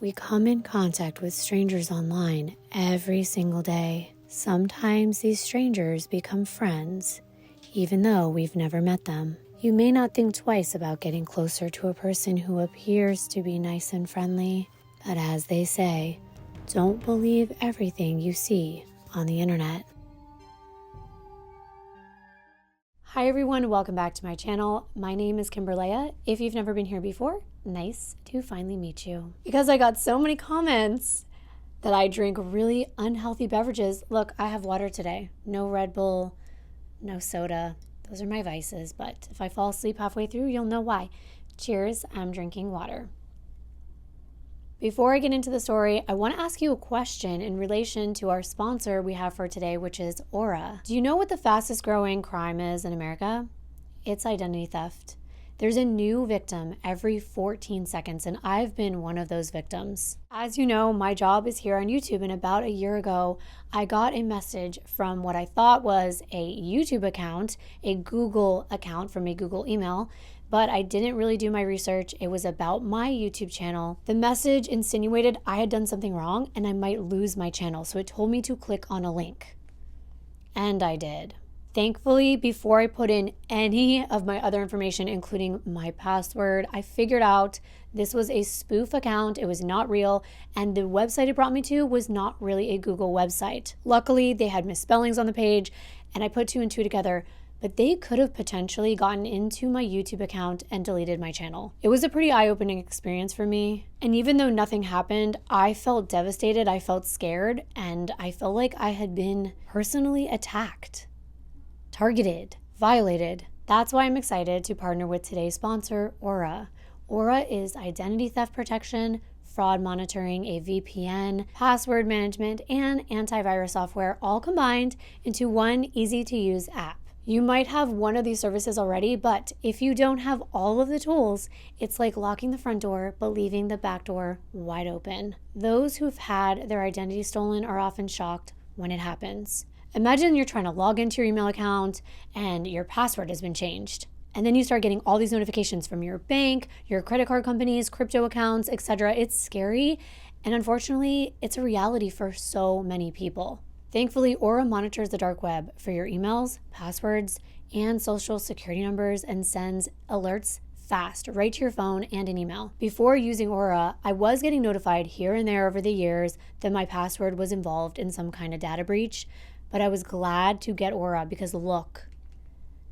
We come in contact with strangers online every single day. Sometimes these strangers become friends, even though we've never met them. You may not think twice about getting closer to a person who appears to be nice and friendly, but as they say, don't believe everything you see on the internet. Hi everyone, welcome back to my channel. My name is Kimbyrleigha. If you've never been here before, nice to finally meet you. Because I got so many comments that I drink really unhealthy beverages. Look, I have water today. No Red Bull, no soda. Those are my vices, but if I fall asleep halfway through, you'll know why. Cheers, I'm drinking water. Before I get into the story, I want to ask you a question in relation to our sponsor we have for today, which is Aura. Do you know what the fastest growing crime is in America? It's identity theft. There's a new victim every 14 seconds, and I've been one of those victims. As you know, my job is here on YouTube, and about a year ago, I got a message from what I thought was a YouTube account, a Google account from a Google email, but I didn't really do my research. It was about my YouTube channel. The message insinuated I had done something wrong and I might lose my channel, so it told me to click on a link. And I did. Thankfully, before I put in any of my other information, including my password, I figured out this was a spoof account. It was not real, and the website it brought me to was not really a Google website. Luckily, they had misspellings on the page, and I put two and two together, but they could have potentially gotten into my YouTube account and deleted my channel. It was a pretty eye-opening experience for me, and even though nothing happened, I felt devastated, I felt scared, and I felt like I had been personally attacked. Targeted, violated. That's why I'm excited to partner with today's sponsor, Aura. Aura is identity theft protection, fraud monitoring, a VPN, password management, and antivirus software all combined into one easy-to-use app. You might have one of these services already, but if you don't have all of the tools, it's like locking the front door but leaving the back door wide open. Those who've had their identity stolen are often shocked when it happens. Imagine you're trying to log into your email account and your password has been changed. And then you start getting all these notifications from your bank, your credit card companies, crypto accounts, etc. It's scary. And unfortunately, it's a reality for so many people. Thankfully, Aura monitors the dark web for your emails, passwords, and social security numbers and sends alerts fast right to your phone and an email. Before using Aura, I was getting notified here and there over the years that my password was involved in some kind of data breach. But I was glad to get Aura because look,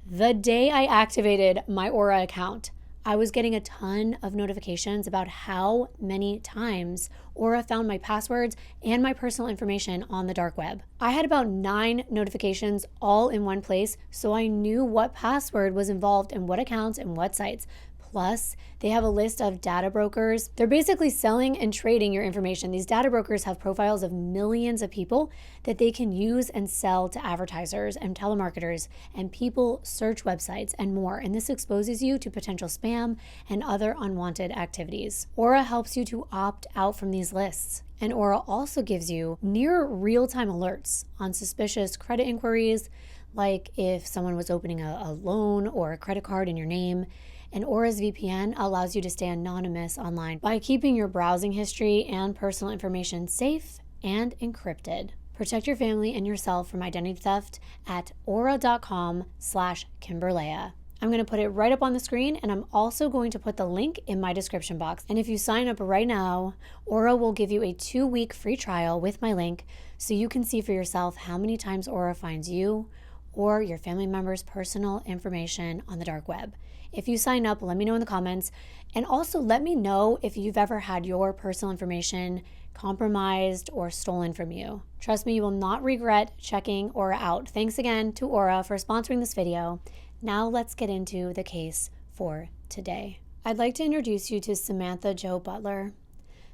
the day I activated my Aura account, I was getting a ton of notifications about how many times Aura found my passwords and my personal information on the dark web. I had about 9 notifications all in one place, so I knew what password was involved in what accounts and what sites. Plus, they have a list of data brokers. They're basically selling and trading your information. These data brokers have profiles of millions of people that they can use and sell to advertisers and telemarketers and people search websites and more. And this exposes you to potential spam and other unwanted activities. Aura helps you to opt out from these lists. And Aura also gives you near real-time alerts on suspicious credit inquiries, like if someone was opening a loan or a credit card in your name. And Aura's VPN allows you to stay anonymous online by keeping your browsing history and personal information safe and encrypted. Protect your family and yourself from identity theft at aura.com/Kimbyrleigha. I'm going to put it right up on the screen, and I'm also going to put the link in my description box. And if you sign up right now, Aura will give you a 2-week free trial with my link so you can see for yourself how many times Aura finds you or your family members' personal information on the dark web. If you sign up, let me know in the comments, and also let me know if you've ever had your personal information compromised or stolen from you. Trust me, you will not regret checking Aura out. Thanks again to Aura for sponsoring this video. Now let's get into the case for today. I'd like to introduce you to Samantha Jo Butler.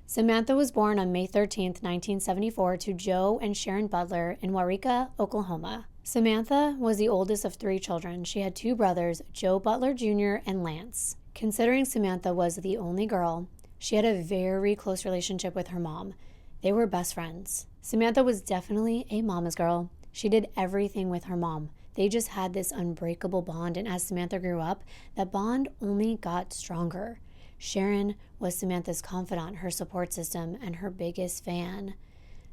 Samantha was born on May 13th, 1974 to Joe and Sharon Butler in Waurika, Oklahoma. Samantha was the oldest of 3 children. She had 2 brothers, Joe Butler Jr. and Lance. Considering Samantha was the only girl, she had a very close relationship with her mom. They were best friends. Samantha was definitely a mama's girl. She did everything with her mom. They just had this unbreakable bond, and as Samantha grew up, that bond only got stronger. Sharon was Samantha's confidant, her support system, and her biggest fan.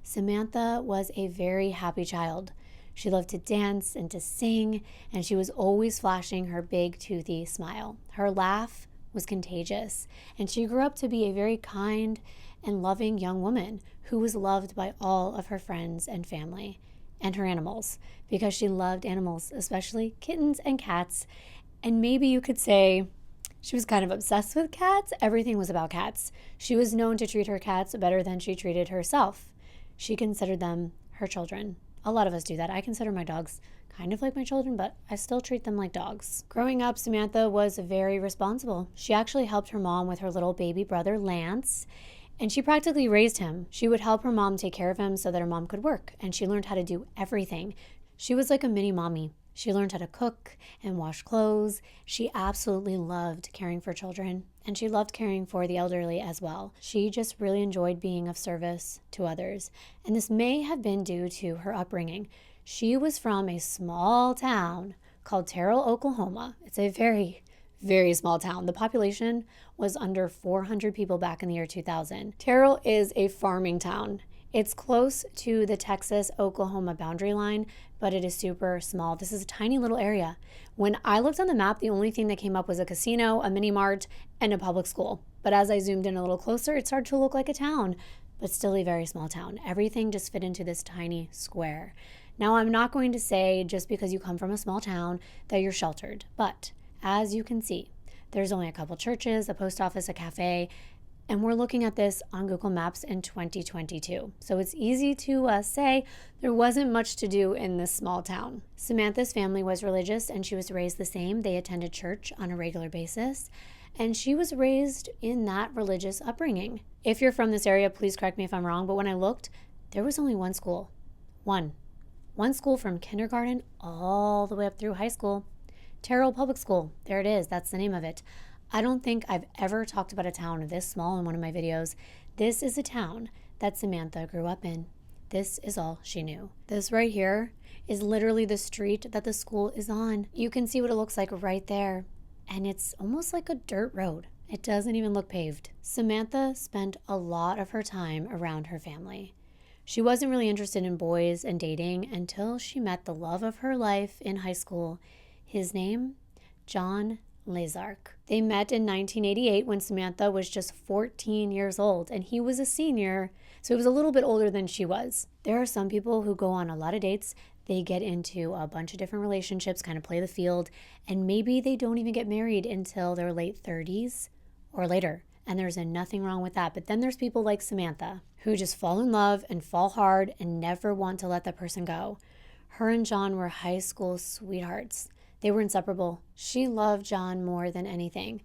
Samantha was a very happy child. She loved to dance and to sing, and she was always flashing her big, toothy smile. Her laugh was contagious, and she grew up to be a very kind and loving young woman who was loved by all of her friends and family and her animals, because she loved animals, especially kittens and cats. And maybe you could say she was kind of obsessed with cats. Everything was about cats. She was known to treat her cats better than she treated herself. She considered them her children. A lot of us do that. I consider my dogs kind of like my children, but I still treat them like dogs. Growing up, Samantha was very responsible. She actually helped her mom with her little baby brother, Lance, and she practically raised him. She would help her mom take care of him so that her mom could work, and she learned how to do everything. She was like a mini mommy. She learned how to cook and wash clothes. She absolutely loved caring for children, and she loved caring for the elderly as well. She just really enjoyed being of service to others, and this may have been due to her upbringing. She was from a small town called Terrell, Oklahoma. It's a very, very small town. The population was under 400 people back in the year 2000. Terrell is a farming town. It's close to the Texas-Oklahoma boundary line, but it is super small. This is a tiny little area. When I looked on the map, the only thing that came up was a casino, a mini mart, and a public school. But as I zoomed in a little closer, it started to look like a town, but still a very small town. Everything just fit into this tiny square. Now, I'm not going to say just because you come from a small town that you're sheltered, but as you can see, there's only a couple churches, a post office, a cafe, and we're looking at this on Google Maps in 2022. So it's easy to say there wasn't much to do in this small town. Samantha's family was religious, and she was raised the same. They attended church on a regular basis, and she was raised in that religious upbringing. If you're from this area, please correct me if I'm wrong, but when I looked, there was only one school. One school from kindergarten all the way up through high school. Terrell Public School. There it is. That's the name of it. I don't think I've ever talked about a town this small in one of my videos. This is a town that Samantha grew up in. This is all she knew. This right here is literally the street that the school is on. You can see what it looks like right there. And it's almost like a dirt road. It doesn't even look paved. Samantha spent a lot of her time around her family. She wasn't really interested in boys and dating until she met the love of her life in high school. His name, John Lezark. They met in 1988 when Samantha was just 14 years old, and he was a senior, so he was a little bit older than she was. There are some people who go on a lot of dates. They get into a bunch of different relationships, kind of play the field, and maybe they don't even get married until their late 30s or later. And there's nothing wrong with that. But then there's people like Samantha who just fall in love and fall hard and never want to let that person go. Her and John were high school sweethearts. They were inseparable. She loved John more than anything,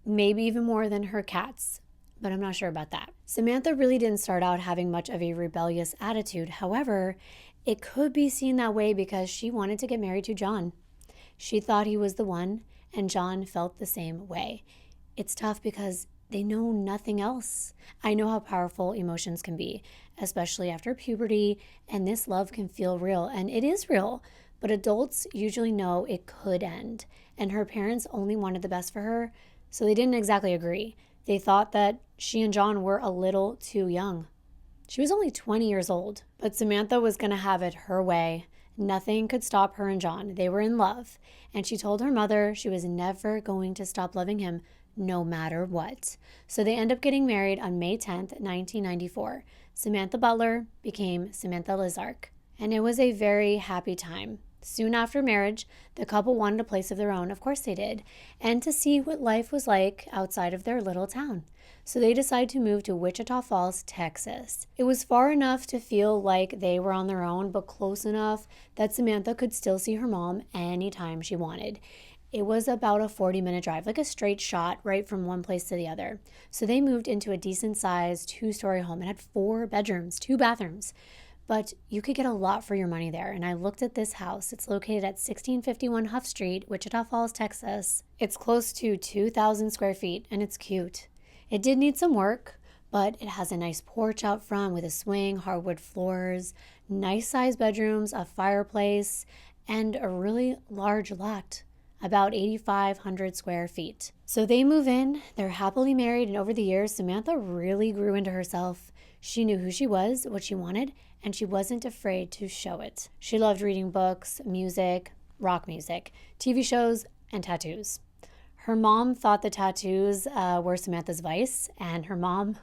maybe even more than her cats, but I'm not sure about that. Samantha really didn't start out having much of a rebellious attitude. However, it could be seen that way because she wanted to get married to John. She thought he was the one, and John felt the same way. It's tough because they know nothing else. I know how powerful emotions can be, especially after puberty, and this love can feel real, and it is real. But adults usually know it could end, and her parents only wanted the best for her, so they didn't exactly agree. They thought that she and John were a little too young. She was only 20 years old, but Samantha was going to have it her way. Nothing could stop her and John. They were in love, and she told her mother she was never going to stop loving him, no matter what. So they end up getting married on May 10th, 1994. Samantha Butler became Samantha Lezark, and it was a very happy time. Soon after marriage, the couple wanted a place of their own, of course they did, and to see what life was like outside of their little town. So they decided to move to Wichita Falls, Texas. It was far enough to feel like they were on their own, but close enough that Samantha could still see her mom anytime she wanted. It was about a 40-minute drive, like a straight shot right from one place to the other. So they moved into a decent-sized 2-story home. It had 4 bedrooms, 2 bathrooms. But you could get a lot for your money there. And I looked at this house. It's located at 1651 Huff Street, Wichita Falls, Texas. It's close to 2,000 square feet, and it's cute. It did need some work, but it has a nice porch out front with a swing, hardwood floors, nice sized bedrooms, a fireplace, and a really large lot. about 8,500 square feet. So they move in, they're happily married, and over the years, Samantha really grew into herself. She knew who she was, what she wanted, and she wasn't afraid to show it. She loved reading books, music, rock music, TV shows, and tattoos. Her mom thought the tattoos were Samantha's vice, and her mom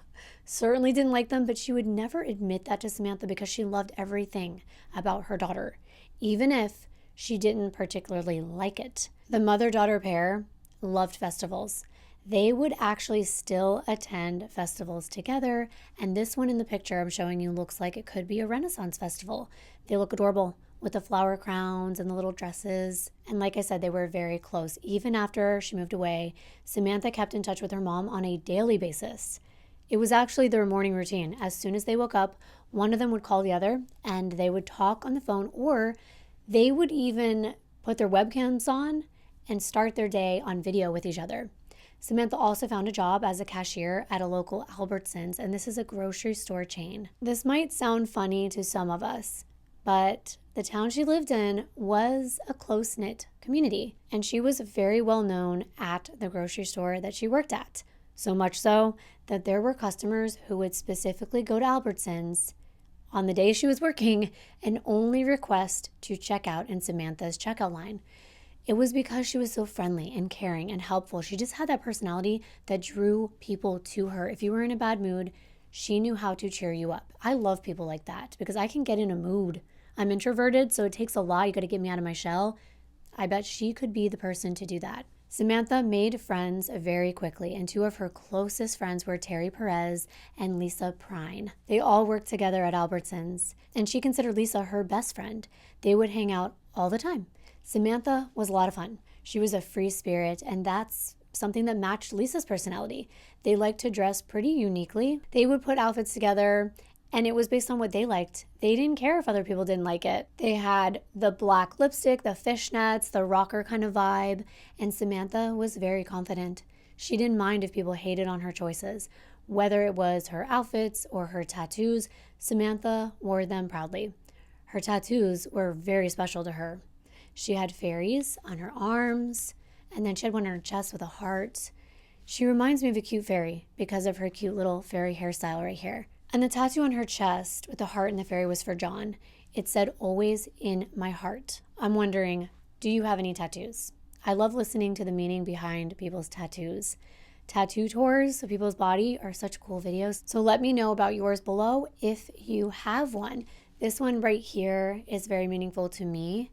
certainly didn't like them, but she would never admit that to Samantha because she loved everything about her daughter, even if she didn't particularly like it. The mother-daughter pair loved festivals. They would actually still attend festivals together, and this one in the picture I'm showing you looks like it could be a Renaissance festival. They look adorable with the flower crowns and the little dresses. And like I said, they were very close. Even after she moved away, Samantha kept in touch with her mom on a daily basis. It was actually their morning routine. As soon as they woke up, one of them would call the other and they would talk on the phone, or they would even put their webcams on and start their day on video with each other. Samantha also found a job as a cashier at a local Albertsons, and this is a grocery store chain. This might sound funny to some of us, but the town she lived in was a close-knit community, and she was very well known at the grocery store that she worked at. So much so that there were customers who would specifically go to Albertsons on the day she was working and only request to check out in Samantha's checkout line. It was because she was so friendly and caring and helpful. She just had that personality that drew people to her. If you were in a bad mood, she knew how to cheer you up. I love people like that because I can get in a mood. I'm introverted, so it takes a lot. You got to get me out of my shell. I bet she could be the person to do that. Samantha made friends very quickly, and two of her closest friends were Terry Perez and Lisa Prine. They all worked together at Albertsons, and she considered Lisa her best friend. They would hang out all the time. Samantha was a lot of fun. She was a free spirit, and that's something that matched Lisa's personality. They liked to dress pretty uniquely. They would put outfits together, and it was based on what they liked. They didn't care if other people didn't like it. They had the black lipstick, the fishnets, the rocker kind of vibe, and Samantha was very confident. She didn't mind if people hated on her choices. Whether it was her outfits or her tattoos, Samantha wore them proudly. Her tattoos were very special to her. She had fairies on her arms, and then she had one on her chest with a heart. She reminds me of a cute fairy because of her cute little fairy hairstyle right here. And the tattoo on her chest with the heart and the fairy was for John. It said, "Always in my heart." I'm wondering, do you have any tattoos? I love listening to the meaning behind people's tattoos. Tattoo tours of people's body are such cool videos. So let me know about yours below if you have one. This one right here is very meaningful to me.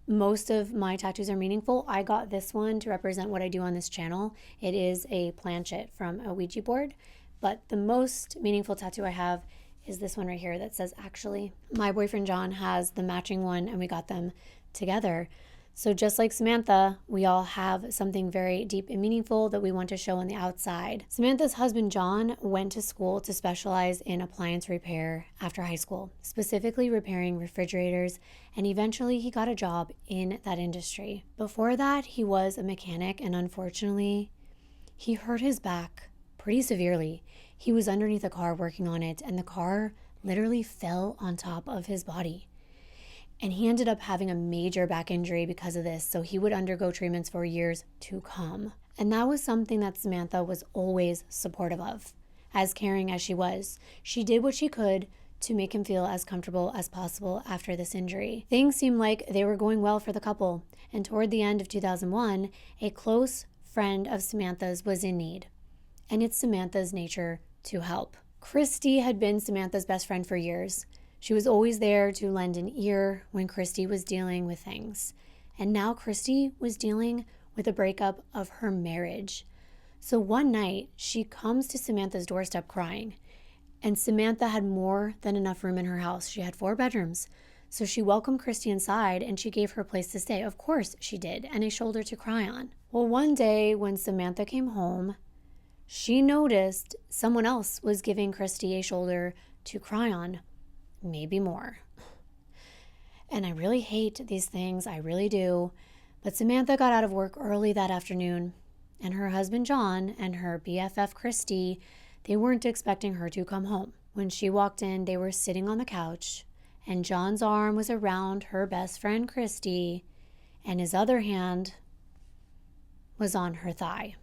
Most of my tattoos are meaningful. I got this one to represent what I do on this channel. It is a planchette from a Ouija board, but the most meaningful tattoo I have is this one right here that says "actually." My boyfriend John has the matching one, and we got them together. So just like Samantha, we all have something very deep and meaningful that we want to show on the outside. Samantha's husband John went to school to specialize in appliance repair after high school, specifically repairing refrigerators, and eventually he got a job in that industry. Before that, he was a mechanic, and unfortunately, he hurt his back pretty severely. He was underneath a car working on it, and the car literally fell on top of his body. And he ended up having a major back injury because of this, so he would undergo treatments for years to come. And that was something that Samantha was always supportive of. As caring as she was, she did what she could to make him feel as comfortable as possible after this injury. Things seemed like they were going well for the couple, and toward the end of 2001, a close friend of Samantha's was in need. And it's Samantha's nature to help. Christy had been Samantha's best friend for years. She was always there to lend an ear when Christy was dealing with things. And now Christy was dealing with a breakup of her marriage. So one night, she comes to Samantha's doorstep crying. And Samantha had more than enough room in her house. She had 4 bedrooms. So she welcomed Christy inside and she gave her a place to stay. Of course she did, and a shoulder to cry on. Well, one day when Samantha came home, she noticed someone else was giving Christy a shoulder to cry on. Maybe more. And I really hate these things, I really do. But Samantha got out of work early that afternoon, and her husband John and her BFF Christy, they weren't expecting her to come home. When she walked in, they were sitting on the couch, and John's arm was around her best friend Christy, and his other hand was on her thigh.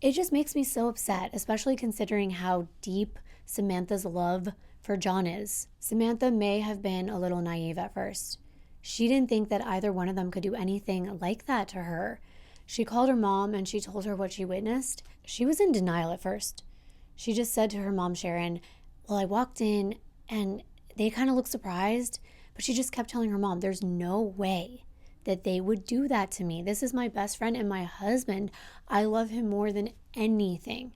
It just makes me so upset, especially considering how deep Samantha's love for John is. Samantha may have been a little naive at first. She didn't think that either one of them could do anything like that to her. She called her mom and she told her what she witnessed. She was in denial at first. She just said to her mom, Sharon, well, I walked in and they kind of looked surprised, but she just kept telling her mom, there's no way that they would do that to me. This is my best friend and my husband. I love him more than anything.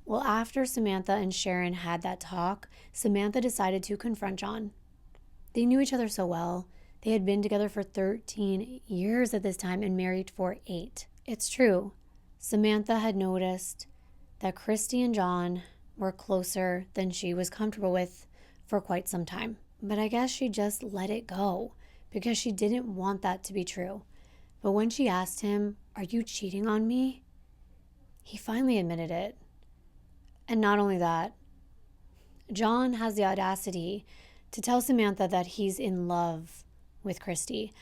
Well, after Samantha and Sharon had that talk, Samantha decided to confront John. They knew each other so well. They had been together for 13 years at this time and married for 8. It's true. Samantha had noticed that Christy and John were closer than she was comfortable with for quite some time. But I guess she just let it go because she didn't want that to be true. But when she asked him, are you cheating on me? He finally admitted it. And not only that, John has the audacity to tell Samantha that he's in love with Christy.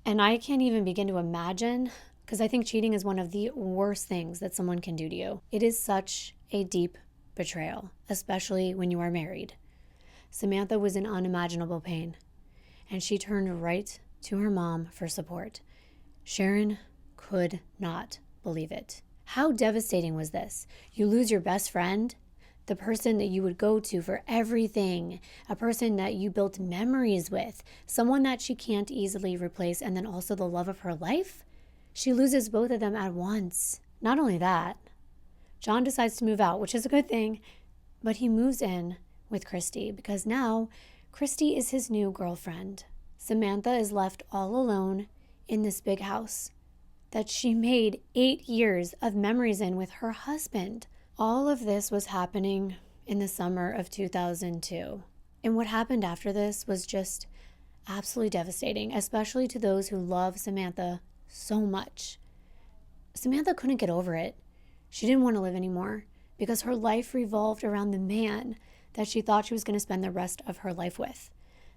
And I can't even begin to imagine, because I think cheating is one of the worst things that someone can do to you. It is such a deep betrayal, especially when you are married. Samantha was in unimaginable pain, and she turned right to her mom for support. Sharon could not believe it. How devastating was this? You lose your best friend, the person that you would go to for everything, a person that you built memories with, someone that she can't easily replace, and then also the love of her life? She loses both of them at once. Not only that, John decides to move out, which is a good thing, but he moves in with Christy because now Christy is his new girlfriend. Samantha is left all alone in this big house that she made 8 years of memories in with her husband. All of this was happening in the summer of 2002. And what happened after this was just absolutely devastating, especially to those who love Samantha so much. Samantha couldn't get over it. She didn't want to live anymore because her life revolved around the man that she thought she was going to spend the rest of her life with.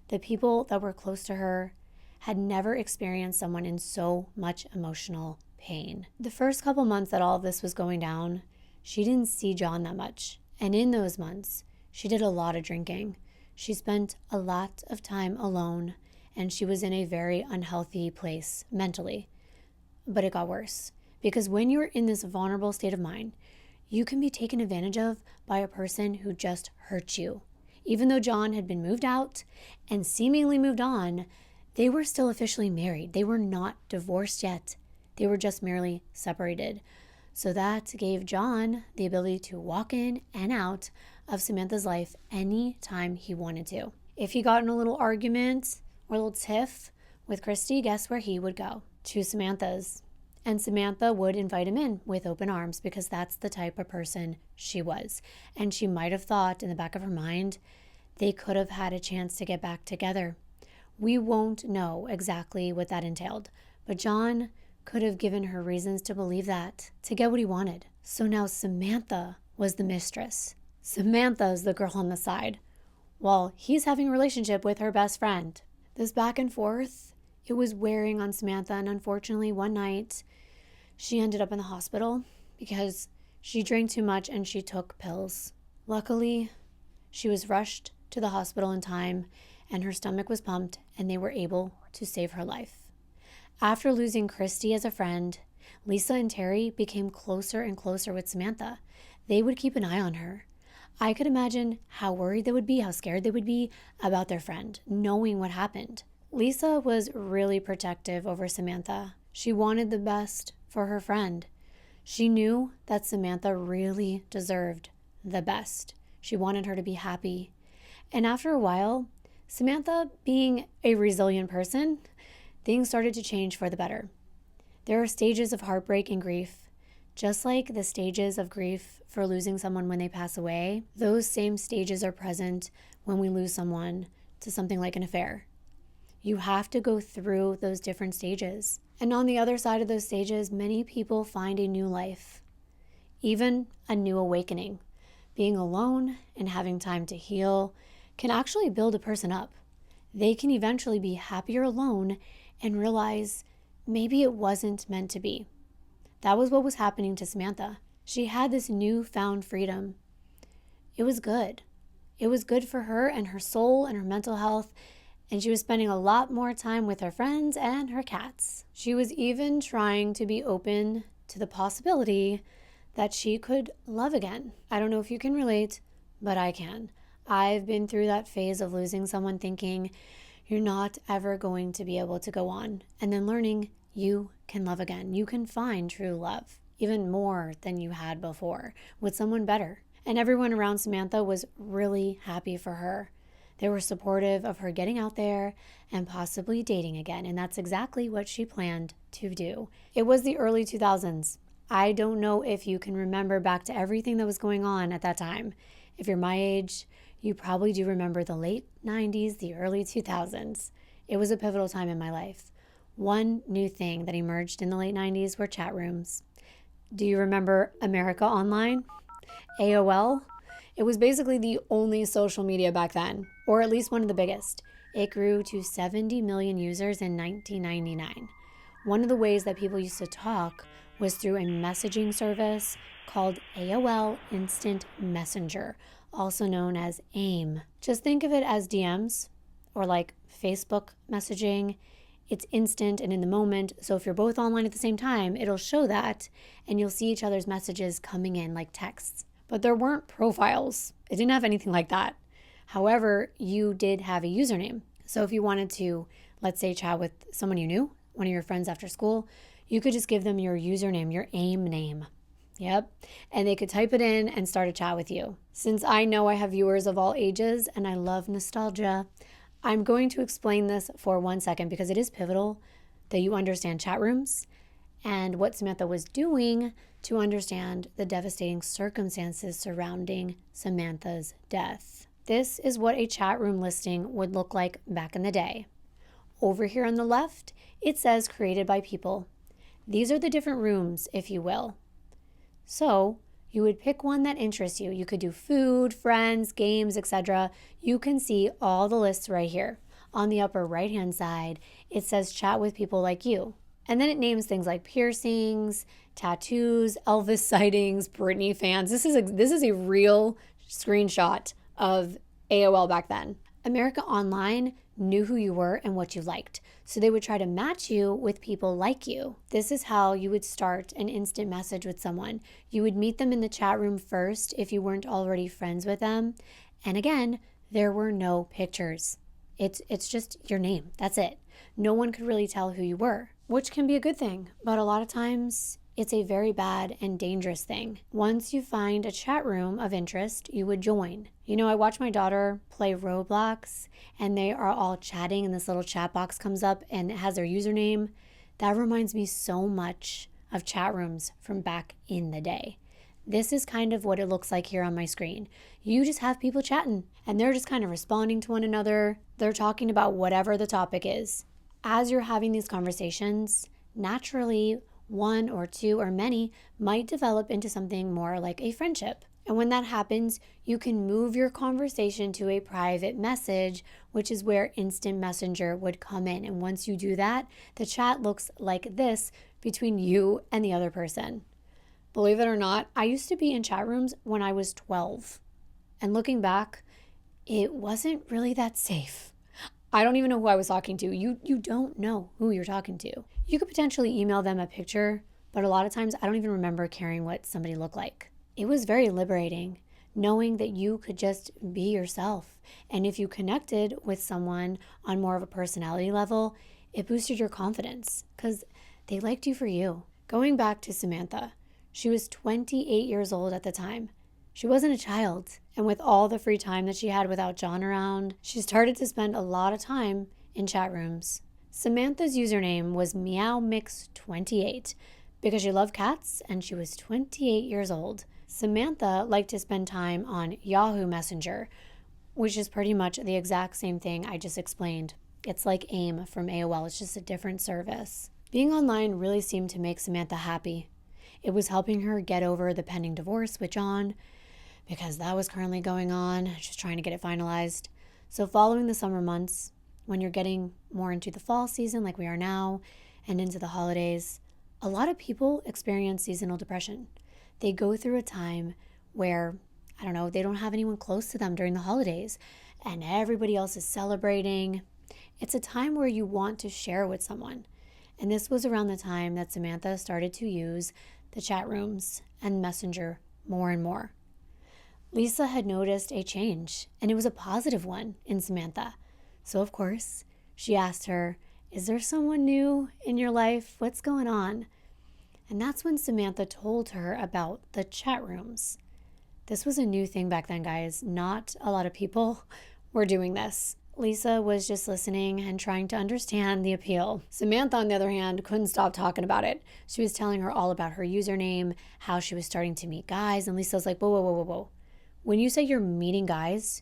The people that were close to her had never experienced someone in so much emotional pain. The first couple months that all of this was going down, she didn't see John that much. And in those months, she did a lot of drinking. She spent a lot of time alone, and she was in a very unhealthy place mentally. But it got worse, because when you're in this vulnerable state of mind, you can be taken advantage of by a person who just hurt you. Even though John had been moved out and seemingly moved on, they were still officially married. They were not divorced yet. They were just merely separated. So that gave John the ability to walk in and out of Samantha's life anytime he wanted to. If he got in a little argument or a little tiff with Christy, guess where he would go? To Samantha's. And Samantha would invite him in with open arms because that's the type of person she was. And she might have thought in the back of her mind, they could have had a chance to get back together. We won't know exactly what that entailed, but John could have given her reasons to believe that, to get what he wanted. So now Samantha was the mistress. Samantha's the girl on the side, while he's having a relationship with her best friend. This back and forth, it was wearing on Samantha, and unfortunately one night she ended up in the hospital because she drank too much and she took pills. Luckily, she was rushed to the hospital in time and her stomach was pumped and they were able to save her life. After losing Christy as a friend, Lisa and Terry became closer and closer with Samantha. They would keep an eye on her. I could imagine how worried they would be, how scared they would be about their friend, knowing what happened. Lisa was really protective over Samantha. She wanted the best for her friend. She knew that Samantha really deserved the best. She wanted her to be happy. And after a while, Samantha, being a resilient person, things started to change for the better. There are stages of heartbreak and grief. Just like the stages of grief for losing someone when they pass away, those same stages are present when we lose someone to something like an affair. You have to go through those different stages. And on the other side of those stages, many people find a new life, even a new awakening. Being alone and having time to heal can actually build a person up. They can eventually be happier alone and realize maybe it wasn't meant to be. That was what was happening to Samantha. She had this newfound freedom. It was good. It was good for her and her soul and her mental health, and she was spending a lot more time with her friends and her cats. She was even trying to be open to the possibility that she could love again. I don't know if you can relate, but I can. I've been through that phase of losing someone, thinking you're not ever going to be able to go on, and then learning you can love again. You can find true love, even more than you had before, with someone better. And everyone around Samantha was really happy for her. They were supportive of her getting out there and possibly dating again, and that's exactly what she planned to do. It was the early 2000s. I don't know if you can remember back to everything that was going on at that time. If you're my age, you probably do remember the late 90s, the early 2000s. It was a pivotal time in my life. One new thing that emerged in the late 90s were chat rooms. Do you remember America Online? AOL? It was basically the only social media back then, or at least one of the biggest. It grew to 70 million users in 1999. One of the ways that people used to talk was through a messaging service called AOL Instant Messenger, also known as AIM. Just think of it as DMs or like Facebook messaging. It's instant and in the moment, so if you're both online at the same time, it'll show that, and you'll see each other's messages coming in like texts. But there weren't profiles. It didn't have anything like that. However, you did have a username. So if you wanted to, let's say, chat with someone you knew, one of your friends after school, you could just give them your username, your AIM name. Yep. And they could type it in and start a chat with you. Since I know I have viewers of all ages and I love nostalgia, I'm going to explain this for 1 second because it is pivotal that you understand chat rooms and what Samantha was doing to understand the devastating circumstances surrounding Samantha's death. This is what a chat room listing would look like back in the day. Over here on the left, it says created by people. These are the different rooms, if you will. So you would pick one that interests you. You could do food, friends, games, etc. You can see all the lists right here. On the upper right-hand side, it says chat with people like you. And then it names things like piercings, tattoos, Elvis sightings, Britney fans. This is a real screenshot of AOL back then. America Online knew who you were and what you liked, so they would try to match you with people like you. This is how you would start an instant message with someone. You would meet them in the chat room first if you weren't already friends with them. And again, there were no pictures. It's just your name. That's it. No one could really tell who you were, which can be a good thing, but a lot of times it's a very bad and dangerous thing. Once you find a chat room of interest, you would join. You know, I watch my daughter play Roblox and they are all chatting and this little chat box comes up and it has their username. That reminds me so much of chat rooms from back in the day. This is kind of what it looks like here on my screen. You just have people chatting and they're just kind of responding to one another. They're talking about whatever the topic is. As you're having these conversations, naturally, one or two or many might develop into something more like a friendship. And when that happens, you can move your conversation to a private message, which is where instant messenger would come in. And once you do that, the chat looks like this between you and the other person. Believe it or not, I used to be in chat rooms when I was 12. And looking back, it wasn't really that safe. I don't even know who I was talking to. You don't know who you're talking to. You could potentially email them a picture, but a lot of times I don't even remember caring what somebody looked like. It was very liberating knowing that you could just be yourself. And if you connected with someone on more of a personality level, it boosted your confidence because they liked you for you. Going back to Samantha, she was 28 years old at the time. She wasn't a child, and with all the free time that she had without John around, she started to spend a lot of time in chat rooms. Samantha's username was MeowMix28 because she loved cats and she was 28 years old. Samantha liked to spend time on Yahoo Messenger, which is pretty much the exact same thing I just explained. It's like AIM from AOL, it's just a different service. Being online really seemed to make Samantha happy. It was helping her get over the pending divorce with John, because that was currently going on, just trying to get it finalized. So following the summer months, when you're getting more into the fall season like we are now, and into the holidays, a lot of people experience seasonal depression. They go through a time where, I don't know, they don't have anyone close to them during the holidays and everybody else is celebrating. It's a time where you want to share with someone. And this was around the time that Samantha started to use the chat rooms and Messenger more and more. Lisa had noticed a change, and it was a positive one in Samantha. So, of course, she asked her, "Is there someone new in your life? What's going on?" And that's when Samantha told her about the chat rooms. This was a new thing back then, guys. Not a lot of people were doing this. Lisa was just listening and trying to understand the appeal. Samantha, on the other hand, couldn't stop talking about it. She was telling her all about her username, how she was starting to meet guys, and Lisa was like, whoa, whoa, whoa, whoa, whoa. When you say you're meeting guys,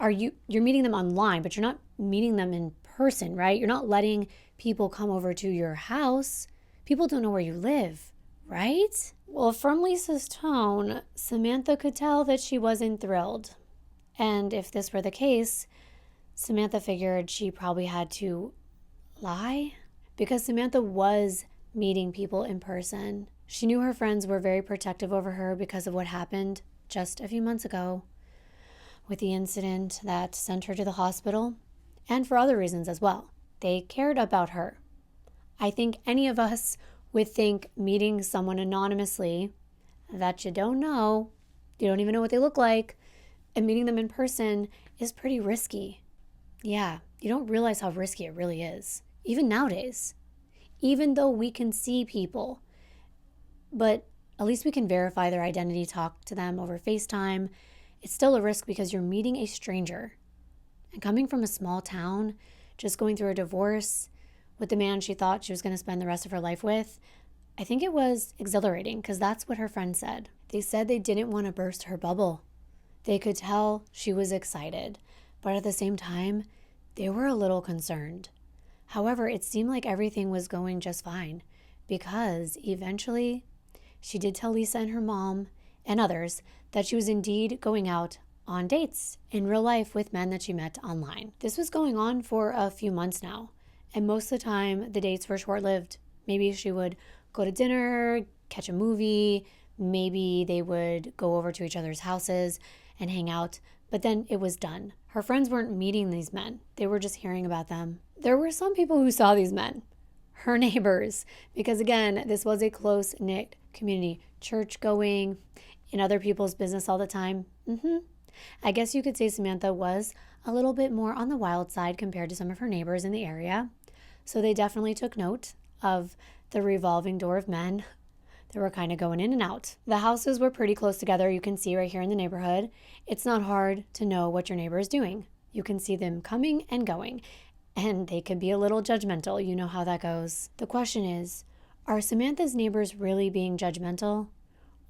you're meeting them online, but you're not meeting them in person, right? You're not letting people come over to your house. People don't know where you live, right? Well, from Lisa's tone, Samantha could tell that she wasn't thrilled. And if this were the case, Samantha figured she probably had to lie, because Samantha was meeting people in person. She knew her friends were very protective over her because of what happened just a few months ago with the incident that sent her to the hospital, and for other reasons as well. They cared about her. I think any of us would think meeting someone anonymously that you don't know, you don't even know what they look like, and meeting them in person is pretty risky. Yeah, you don't realize how risky it really is, even nowadays. Even though we can see people, but at least we can verify their identity, talk to them over FaceTime. It's still a risk because you're meeting a stranger. And coming from a small town, just going through a divorce with the man she thought she was going to spend the rest of her life with, I think it was exhilarating, because that's what her friend said. They said they didn't want to burst her bubble. They could tell she was excited, but at the same time, they were a little concerned. However, it seemed like everything was going just fine, because eventually she did tell Lisa and her mom and others that she was indeed going out on dates in real life with men that she met online. This was going on for a few months now, and most of the time the dates were short-lived. Maybe she would go to dinner, catch a movie, maybe they would go over to each other's houses and hang out, but then it was done. Her friends weren't meeting these men. They were just hearing about them. There were some people who saw these men, her neighbors, because again, this was a close-knit community, church going, in other people's business all the time. I guess you could say Samantha was a little bit more on the wild side compared to some of her neighbors in the area. So they definitely took note of the revolving door of men that were kind of going in and out. The houses were pretty close together. You can see right here in the neighborhood. It's not hard to know what your neighbor is doing. You can see them coming and going, and they can be a little judgmental. You know how that goes. The question is, are Samantha's neighbors really being judgmental,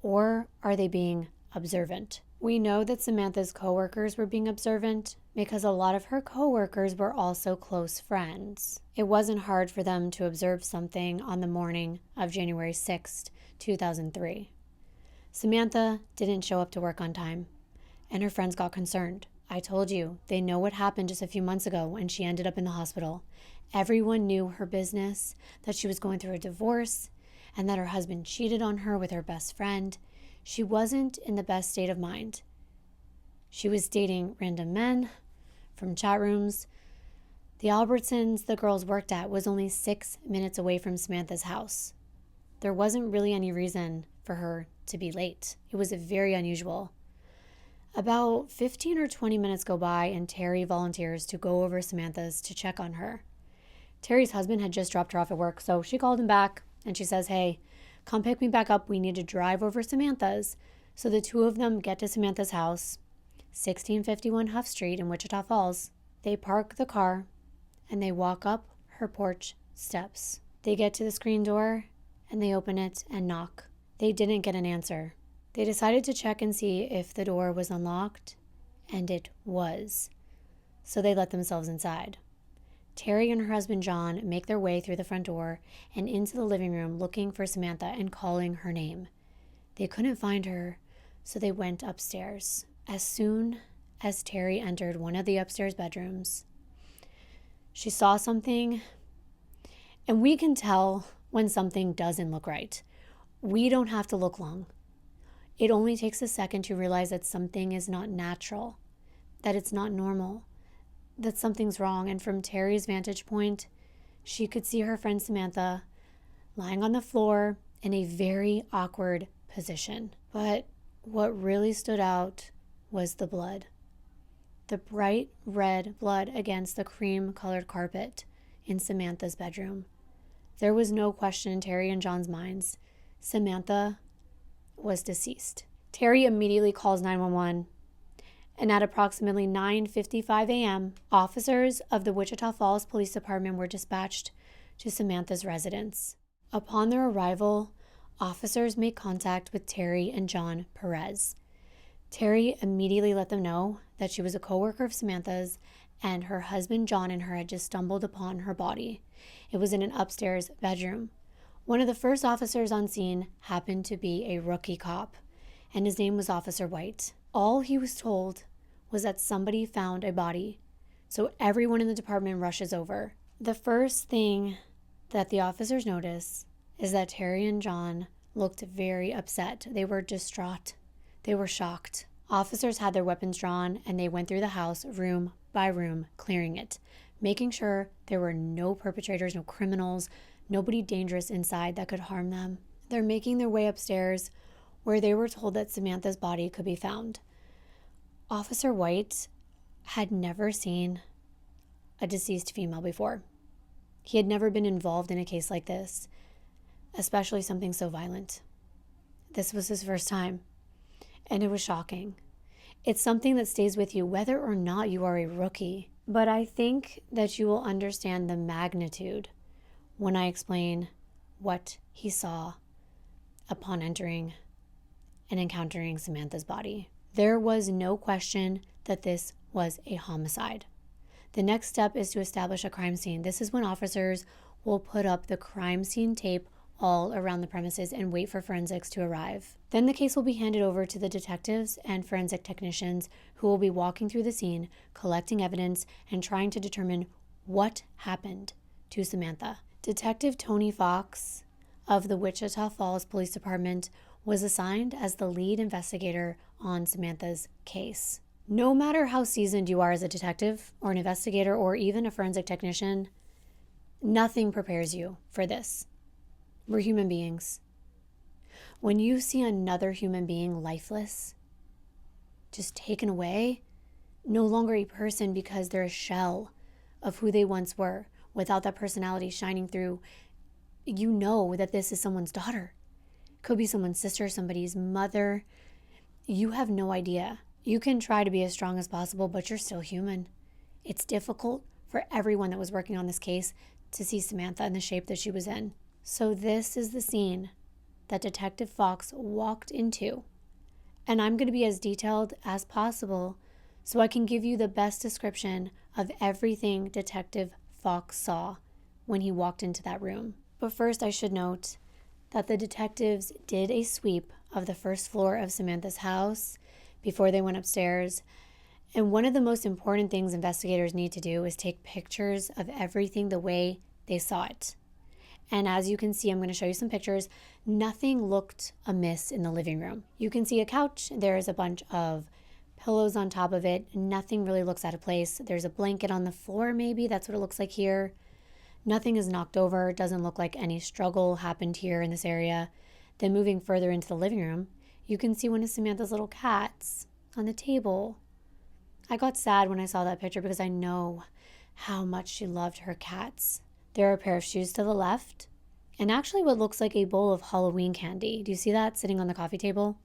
or are they being observant? We know that Samantha's coworkers were being observant because a lot of her coworkers were also close friends. It wasn't hard for them to observe something on the morning of January 6th, 2003. Samantha didn't show up to work on time, and her friends got concerned. I told you, they know what happened just a few months ago when she ended up in the hospital. Everyone knew her business, that she was going through a divorce, and that her husband cheated on her with her best friend. She wasn't in the best state of mind. She was dating random men from chat rooms. The Albertsons the girls worked at was only 6 minutes away from Samantha's house. There wasn't really any reason for her to be late. It was very unusual. About 15 or 20 minutes go by and Terry volunteers to go over Samantha's to check on her. Terry's husband had just dropped her off at work, so she called him back and she says, "Hey, come pick me back up. We need to drive over Samantha's." So the two of them get to Samantha's house, 1651 Huff Street in Wichita Falls. They park the car and they walk up her porch steps. They get to the screen door and they open it and knock. They didn't get an answer. They decided to check and see if the door was unlocked, and it was. So they let themselves inside. Terry and her husband John make their way through the front door and into the living room looking for Samantha and calling her name. They couldn't find her, so they went upstairs. As soon as Terry entered one of the upstairs bedrooms, she saw something, And we can tell when something doesn't look right. We don't have to look long. It only takes a second to realize that something is not natural, that it's not normal, that something's wrong. And from Terry's vantage point, she could see her friend Samantha lying on the floor in a very awkward position. But what really stood out was the blood. The bright red blood against the cream-colored carpet in Samantha's bedroom. There was no question in Terry and John's minds. Samantha was deceased. Terry immediately calls 911, and at approximately 9:55 a.m., officers of the Wichita Falls Police Department were dispatched to Samantha's residence. Upon their arrival, officers made contact with Terry and John Perez. Terry immediately let them know that she was a coworker of Samantha's, and her husband John and her had just stumbled upon her body. It was in an upstairs bedroom. One of the first officers on scene happened to be a rookie cop, and his name was Officer White. All he was told was that somebody found a body, so everyone in the department rushes over. The first thing that the officers notice is that Terry and John looked very upset. They were distraught. They were shocked. Officers had their weapons drawn, and they went through the house room by room, clearing it, making sure there were no perpetrators, no criminals, nobody dangerous inside that could harm them. They're making their way upstairs, where they were told that Samantha's body could be found. Officer White had never seen a deceased female before. He had never been involved in a case like this, especially something so violent. This was his first time, and it was shocking. It's something that stays with you whether or not you are a rookie. But I think that you will understand the magnitude when I explain what he saw upon entering and encountering Samantha's body. There was no question that this was a homicide. The next step is to establish a crime scene. This is when officers will put up the crime scene tape all around the premises and wait for forensics to arrive. Then the case will be handed over to the detectives and forensic technicians who will be walking through the scene, collecting evidence, and trying to determine what happened to Samantha. Detective Tony Fox of the Wichita Falls Police Department was assigned as the lead investigator on Samantha's case. No matter how seasoned you are as a detective or an investigator or even a forensic technician, nothing prepares you for this. We're human beings. When you see another human being lifeless, just taken away, no longer a person because they're a shell of who they once were, without that personality shining through, you know that this is someone's daughter. Could be someone's sister, somebody's mother. You have no idea. You can try to be as strong as possible, but you're still human. It's difficult for everyone that was working on this case to see Samantha in the shape that she was in. So this is the scene that Detective Fox walked into. And I'm going to be as detailed as possible so I can give you the best description of everything Detective Fox saw when he walked into that room. But first, I should note that the detectives did a sweep of the first floor of Samantha's house before they went upstairs. And one of the most important things investigators need to do is take pictures of everything the way they saw it. And as you can see, I'm going to show you some pictures. Nothing looked amiss in the living room. You can see a couch. There is a bunch of pillows on top of it. Nothing really looks out of place. There's a blanket on the floor, maybe. That's what it looks like here. Nothing is knocked over. It doesn't look like any struggle happened here in this area. Then moving further into the living room, you can see one of Samantha's little cats on the table. I got sad when I saw that picture because I know how much she loved her cats. There are a pair of shoes to the left, and actually what looks like a bowl of Halloween candy. Do you see that sitting on the coffee table?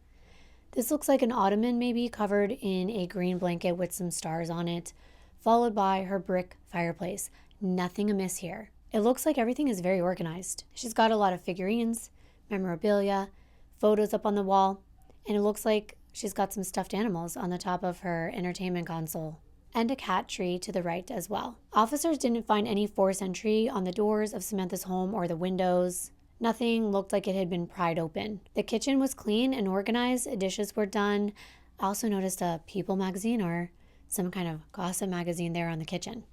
This looks like an ottoman maybe covered in a green blanket with some stars on it, followed by her brick fireplace. Nothing amiss here. It looks like everything is very organized. She's got a lot of figurines, memorabilia, photos up on the wall, and it looks like she's got some stuffed animals on the top of her entertainment console, and a cat tree to the right as well. Officers didn't find any forced entry on the doors of Samantha's home or the windows. Nothing looked like it had been pried open. The kitchen was clean and organized. Dishes were done. I also noticed a People magazine or some kind of gossip magazine there on the kitchen.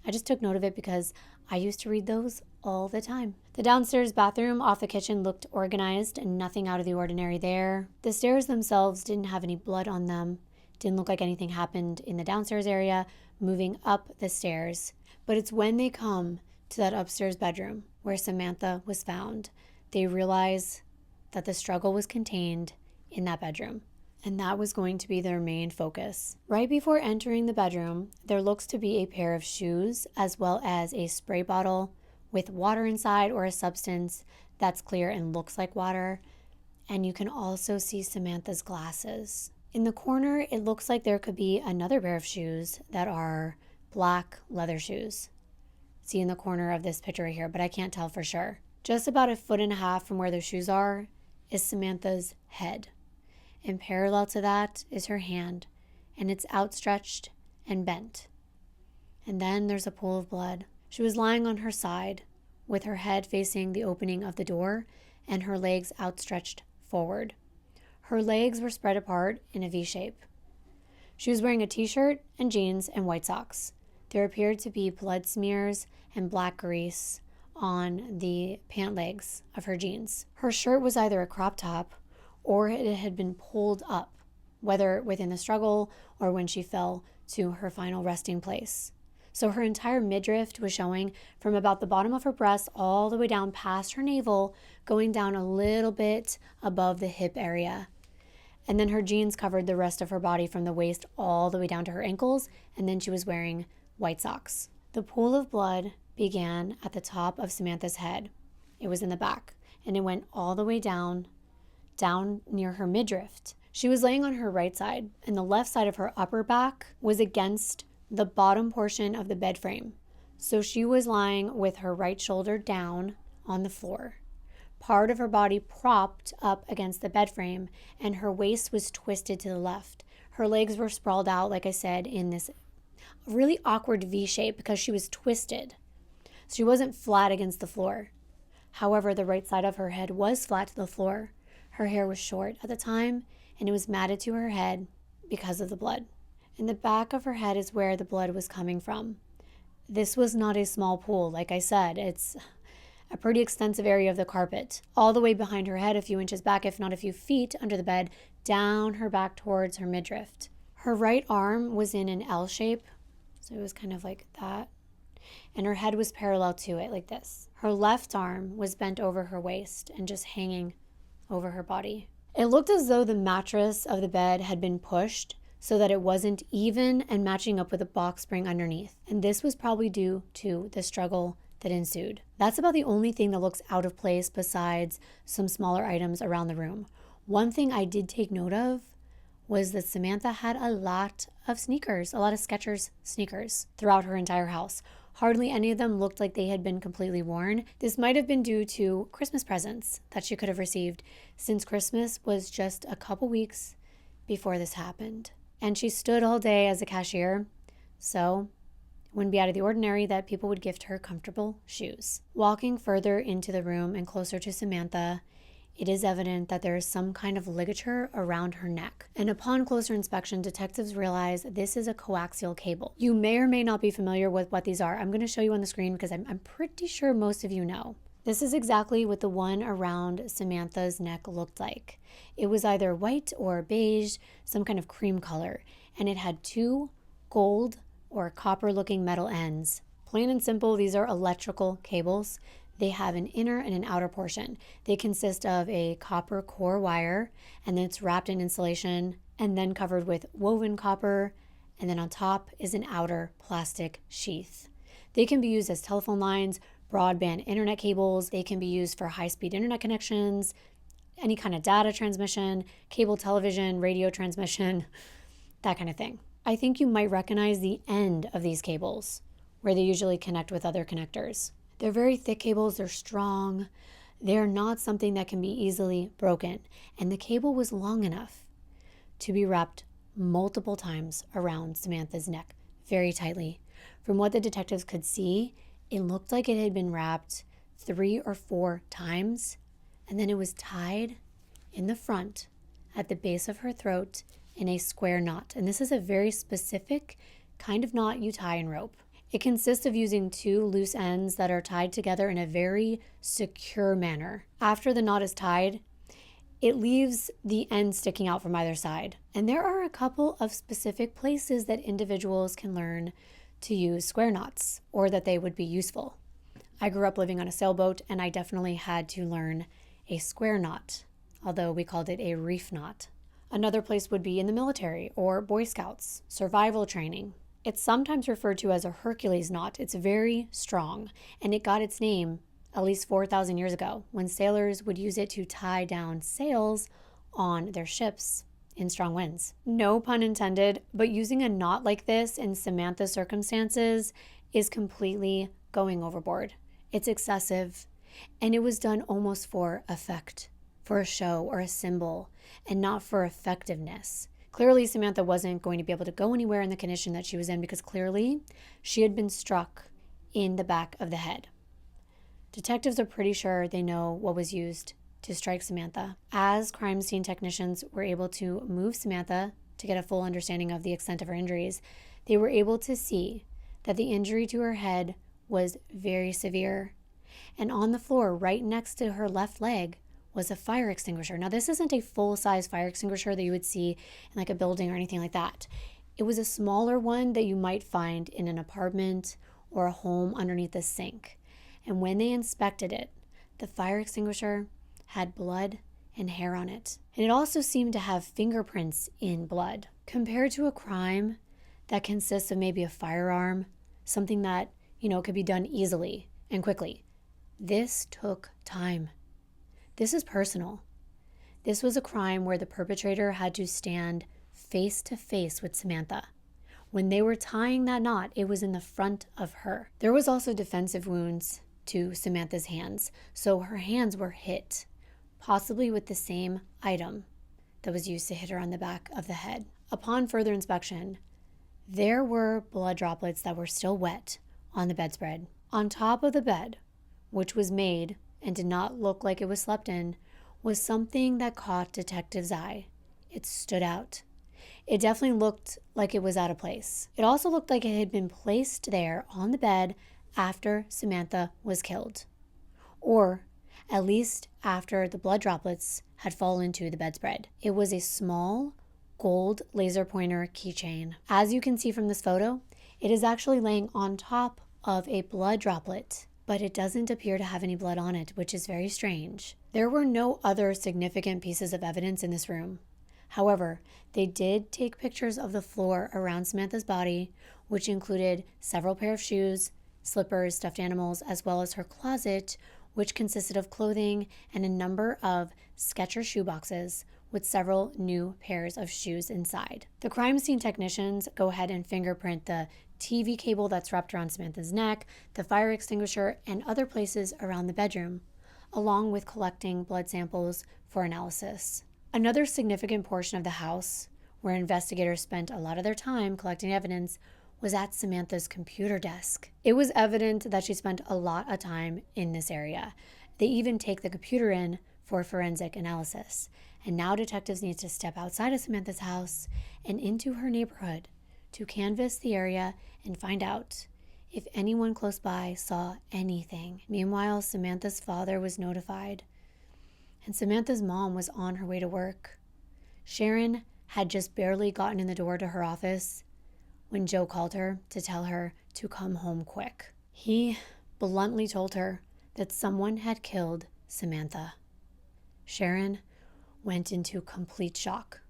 I just took note of it because I used to read those all the time. The downstairs bathroom off the kitchen looked organized and nothing out of the ordinary there. The stairs themselves didn't have any blood on them. Didn't look like anything happened in the downstairs area moving up the stairs. But it's when they come to that upstairs bedroom where Samantha was found, they realize that the struggle was contained in that bedroom. And that was going to be their main focus. Right before entering the bedroom, there looks to be a pair of shoes as well as a spray bottle with water inside or a substance that's clear and looks like water. And you can also see Samantha's glasses. In the corner, it looks like there could be another pair of shoes that are black leather shoes. See in the corner of this picture right here, but I can't tell for sure. Just about 1.5 feet from where those shoes are is Samantha's head. And parallel to that is her hand, and it's outstretched and bent. And then there's a pool of blood. She was lying on her side with her head facing the opening of the door and her legs outstretched forward. Her legs were spread apart in a V shape. She was wearing a t-shirt and jeans and white socks. There appeared to be blood smears and black grease on the pant legs of her jeans. Her shirt was either a crop top or it had been pulled up, whether within the struggle or when she fell to her final resting place. So her entire midriff was showing from about the bottom of her breast all the way down past her navel, going down a little bit above the hip area. And then her jeans covered the rest of her body from the waist all the way down to her ankles, and then she was wearing white socks. The pool of blood began at the top of Samantha's head. It was in the back, and it went all the way down near her midriff. She was laying on her right side, and the left side of her upper back was against the bottom portion of the bed frame. So she was lying with her right shoulder down on the floor. Part of her body propped up against the bed frame, and her waist was twisted to the left. Her legs were sprawled out, like I said, in this really awkward V shape because she was twisted. She wasn't flat against the floor. However, the right side of her head was flat to the floor. Her hair was short at the time, and it was matted to her head because of the blood. In the back of her head is where the blood was coming from. This was not a small pool, like I said. It's a pretty extensive area of the carpet, all the way behind her head, a few inches back, if not a few feet under the bed, down her back towards her midriff. Her right arm was in an L shape, so it was kind of like that, and her head was parallel to it, like this. Her left arm was bent over her waist and just hanging over her body. It looked as though the mattress of the bed had been pushed so that it wasn't even and matching up with a box spring underneath, and this was probably due to the struggle that ensued. That's about the only thing that looks out of place besides some smaller items around the room. One thing I did take note of was that Samantha had a lot of sneakers, a lot of Skechers sneakers throughout her entire house. Hardly any of them looked like they had been completely worn. This might have been due to Christmas presents that she could have received, since Christmas was just a couple weeks before this happened. And she stood all day as a cashier, so it wouldn't be out of the ordinary that people would gift her comfortable shoes. Walking further into the room and closer to Samantha, it is evident that there is some kind of ligature around her neck. And upon closer inspection, detectives realize this is a coaxial cable. You may or may not be familiar with what these are. I'm going to show you on the screen because I'm pretty sure most of you know. This is exactly what the one around Samantha's neck looked like. It was either white or beige, some kind of cream color, and it had two gold or copper-looking metal ends. Plain and simple, these are electrical cables. They have an inner and an outer portion. They consist of a copper core wire, and then it's wrapped in insulation and then covered with woven copper, and then on top is an outer plastic sheath. They can be used as telephone lines, broadband internet cables. They can be used for high-speed internet connections, any kind of data transmission, cable television, radio transmission, that kind of thing. I think you might recognize the end of these cables, where they usually connect with other connectors. They're very thick cables, they're strong, they're not something that can be easily broken, and the cable was long enough to be wrapped multiple times around Samantha's neck, very tightly. From what the detectives could see, it looked like it had been wrapped 3 or 4 times, and then it was tied in the front at the base of her throat in a square knot. And this is a very specific kind of knot you tie in rope. It consists of using two loose ends that are tied together in a very secure manner. After the knot is tied, it leaves the end sticking out from either side. And there are a couple of specific places that individuals can learn to use square knots, or that they would be useful. I grew up living on a sailboat, and I definitely had to learn a square knot, although we called it a reef knot. Another place would be in the military or Boy Scouts, survival training. It's sometimes referred to as a Hercules knot. It's very strong, and it got its name at least 4,000 years ago when sailors would use it to tie down sails on their ships in strong winds. No pun intended, but using a knot like this in Samantha's circumstances is completely going overboard. It's excessive, and it was done almost for effect, for a show or a symbol, and not for effectiveness. Clearly, Samantha wasn't going to be able to go anywhere in the condition that she was in because clearly she had been struck in the back of the head. Detectives are pretty sure they know what was used to strike Samantha. As crime scene technicians were able to move Samantha to get a full understanding of the extent of her injuries, they were able to see that the injury to her head was very severe. And on the floor right next to her left leg was a fire extinguisher. Now, this isn't a full-size fire extinguisher that you would see in like a building or anything like that. It was a smaller one that you might find in an apartment or a home underneath a sink. And when they inspected it, the fire extinguisher had blood and hair on it. And it also seemed to have fingerprints in blood. Compared to a crime that consists of maybe a firearm, something that, could be done easily and quickly, this took time. This is personal. This was a crime where the perpetrator had to stand face to face with Samantha. When they were tying that knot, it was in the front of her. There was also defensive wounds to Samantha's hands, so her hands were hit, possibly with the same item that was used to hit her on the back of the head. Upon further inspection, there were blood droplets that were still wet on the bedspread. On top of the bed, which was made and did not look like it was slept in, was something that caught detectives' eye. It stood out. It definitely looked like it was out of place. It also looked like it had been placed there on the bed after Samantha was killed, or at least after the blood droplets had fallen into the bedspread. It was a small gold laser pointer keychain. As you can see from this photo, it is actually laying on top of a blood droplet, but it doesn't appear to have any blood on it, which is very strange. There were no other significant pieces of evidence in this room. However, they did take pictures of the floor around Samantha's body, which included several pair of shoes, slippers, stuffed animals, as well as her closet, which consisted of clothing and a number of Skechers shoe boxes with several new pairs of shoes inside. The crime scene technicians go ahead and fingerprint the TV cable that's wrapped around Samantha's neck, the fire extinguisher, and other places around the bedroom, along with collecting blood samples for analysis. Another significant portion of the house, where investigators spent a lot of their time collecting evidence, was at Samantha's computer desk. It was evident that she spent a lot of time in this area. They even take the computer in for forensic analysis. And now detectives need to step outside of Samantha's house and into her neighborhood to canvass the area and find out if anyone close by saw anything. Meanwhile, Samantha's father was notified, and Samantha's mom was on her way to work. Sharon had just barely gotten in the door to her office when Joe called her to tell her to come home quick. He bluntly told her that someone had killed Samantha. Sharon went into complete shock.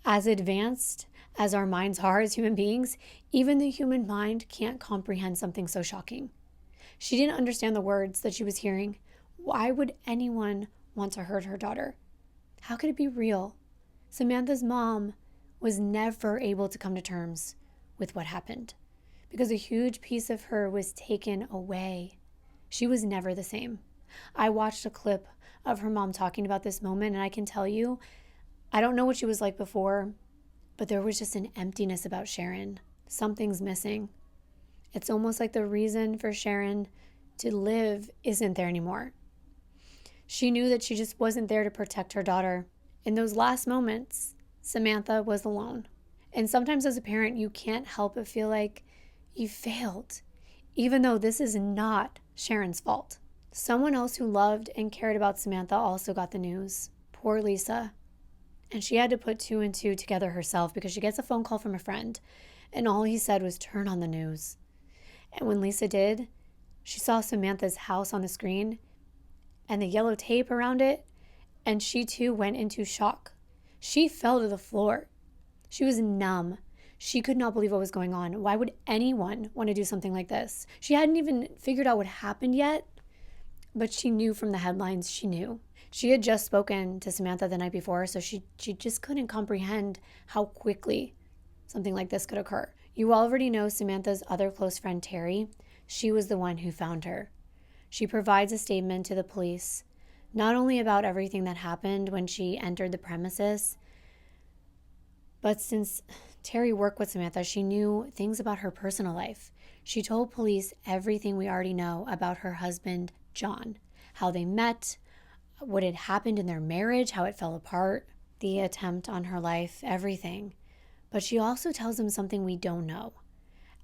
As advanced as our minds are as human beings, even the human mind can't comprehend something so shocking. She didn't understand the words that she was hearing. Why would anyone want to hurt her daughter? How could it be real? Samantha's mom was never able to come to terms with what happened because a huge piece of her was taken away. She was never the same. I watched a clip of her mom talking about this moment, and I can tell you, I don't know what she was like before, but there was just an emptiness about Sharon. Something's missing. It's almost like the reason for Sharon to live isn't there anymore. She knew that she just wasn't there to protect her daughter. In those last moments, Samantha was alone. And sometimes as a parent, you can't help but feel like you failed. even though this is not Sharon's fault. Someone else who loved and cared about Samantha also got the news. Poor Lisa. And she had to put two and two together herself because she gets a phone call from a friend, and all he said was, turn on the news. And when Lisa did, she saw Samantha's house on the screen and the yellow tape around it, and she too went into shock. She fell to the floor. She was numb. She could not believe what was going on. Why would anyone want to do something like this? She hadn't even figured out what happened yet, but she knew from the headlines. She knew. She had just spoken to Samantha the night before, so she just couldn't comprehend how quickly something like this could occur. You already know Samantha's other close friend, Terry. She was the one who found her. She provides a statement to the police, not only about everything that happened when she entered the premises, but since Terry worked with Samantha, she knew things about her personal life. She told police everything we already know about her husband, John, how they met, what had happened in their marriage, how it fell apart, the attempt on her life, everything. But she also tells him something we don't know.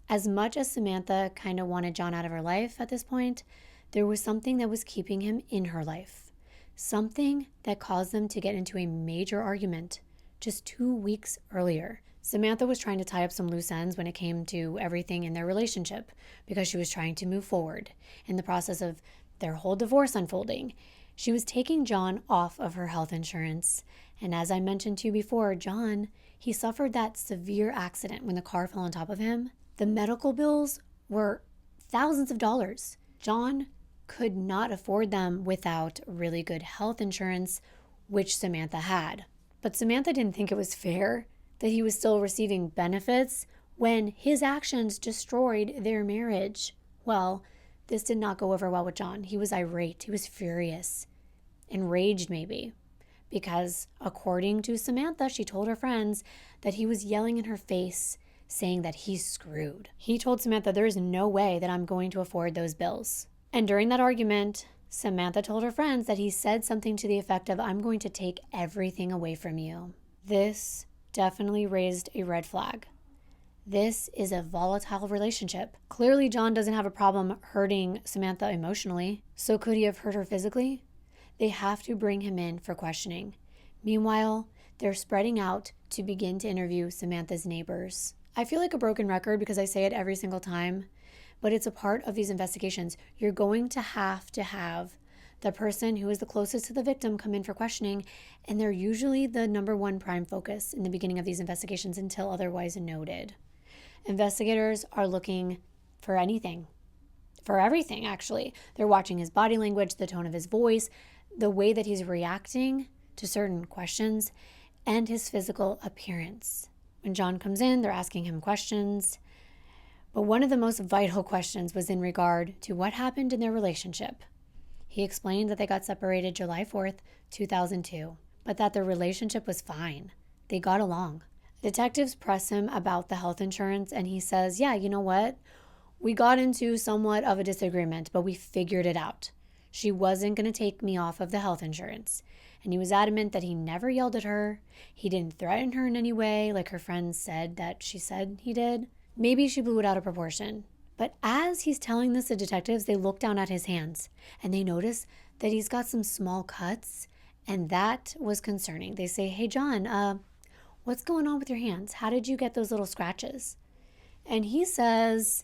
As much as Samantha kind of wanted John out of her life at this point, there was something that was keeping him in her life. Something that caused them to get into a major argument just 2 weeks earlier. Samantha was trying to tie up some loose ends when it came to everything in their relationship because she was trying to move forward in the process of their whole divorce unfolding. She was taking John off of her health insurance. And as I mentioned to you before, John, he suffered that severe accident when the car fell on top of him. The medical bills were thousands of dollars. John could not afford them without really good health insurance, which Samantha had. But Samantha didn't think it was fair that he was still receiving benefits when his actions destroyed their marriage. Well, this did not go over well with John. He was irate. He was furious, enraged maybe, because according to Samantha, she told her friends that he was yelling in her face, saying that he's screwed. He told Samantha, there is no way that I'm going to afford those bills. And during that argument, Samantha told her friends that he said something to the effect of, I'm going to take everything away from you. This definitely raised a red flag. This is a volatile relationship. Clearly, John doesn't have a problem hurting Samantha emotionally. So could he have hurt her physically? They have to bring him in for questioning. Meanwhile, they're spreading out to begin to interview Samantha's neighbors. I feel like a broken record because I say it every single time, but it's a part of these investigations. You're going to have the person who is the closest to the victim come in for questioning, and they're usually the number one prime focus in the beginning of these investigations until otherwise noted. Investigators are looking for anything, for everything actually. They're watching his body language, the tone of his voice, the way that he's reacting to certain questions, and his physical appearance. When John comes in, they're asking him questions. But one of the most vital questions was in regard to what happened in their relationship. He explained that they got separated July 4th, 2002, but that their relationship was fine. They got along. Detectives press him about the health insurance, and he says, yeah, you know what? We got into somewhat of a disagreement, but we figured it out. She wasn't going to take me off of the health insurance. And he was adamant that he never yelled at her. He didn't threaten her in any way, like her friends said that she said he did. Maybe she blew it out of proportion. But as he's telling this to detectives, they look down at his hands and they notice that he's got some small cuts, and that was concerning. They say, hey, John, what's going on with your hands? How did you get those little scratches? And he says,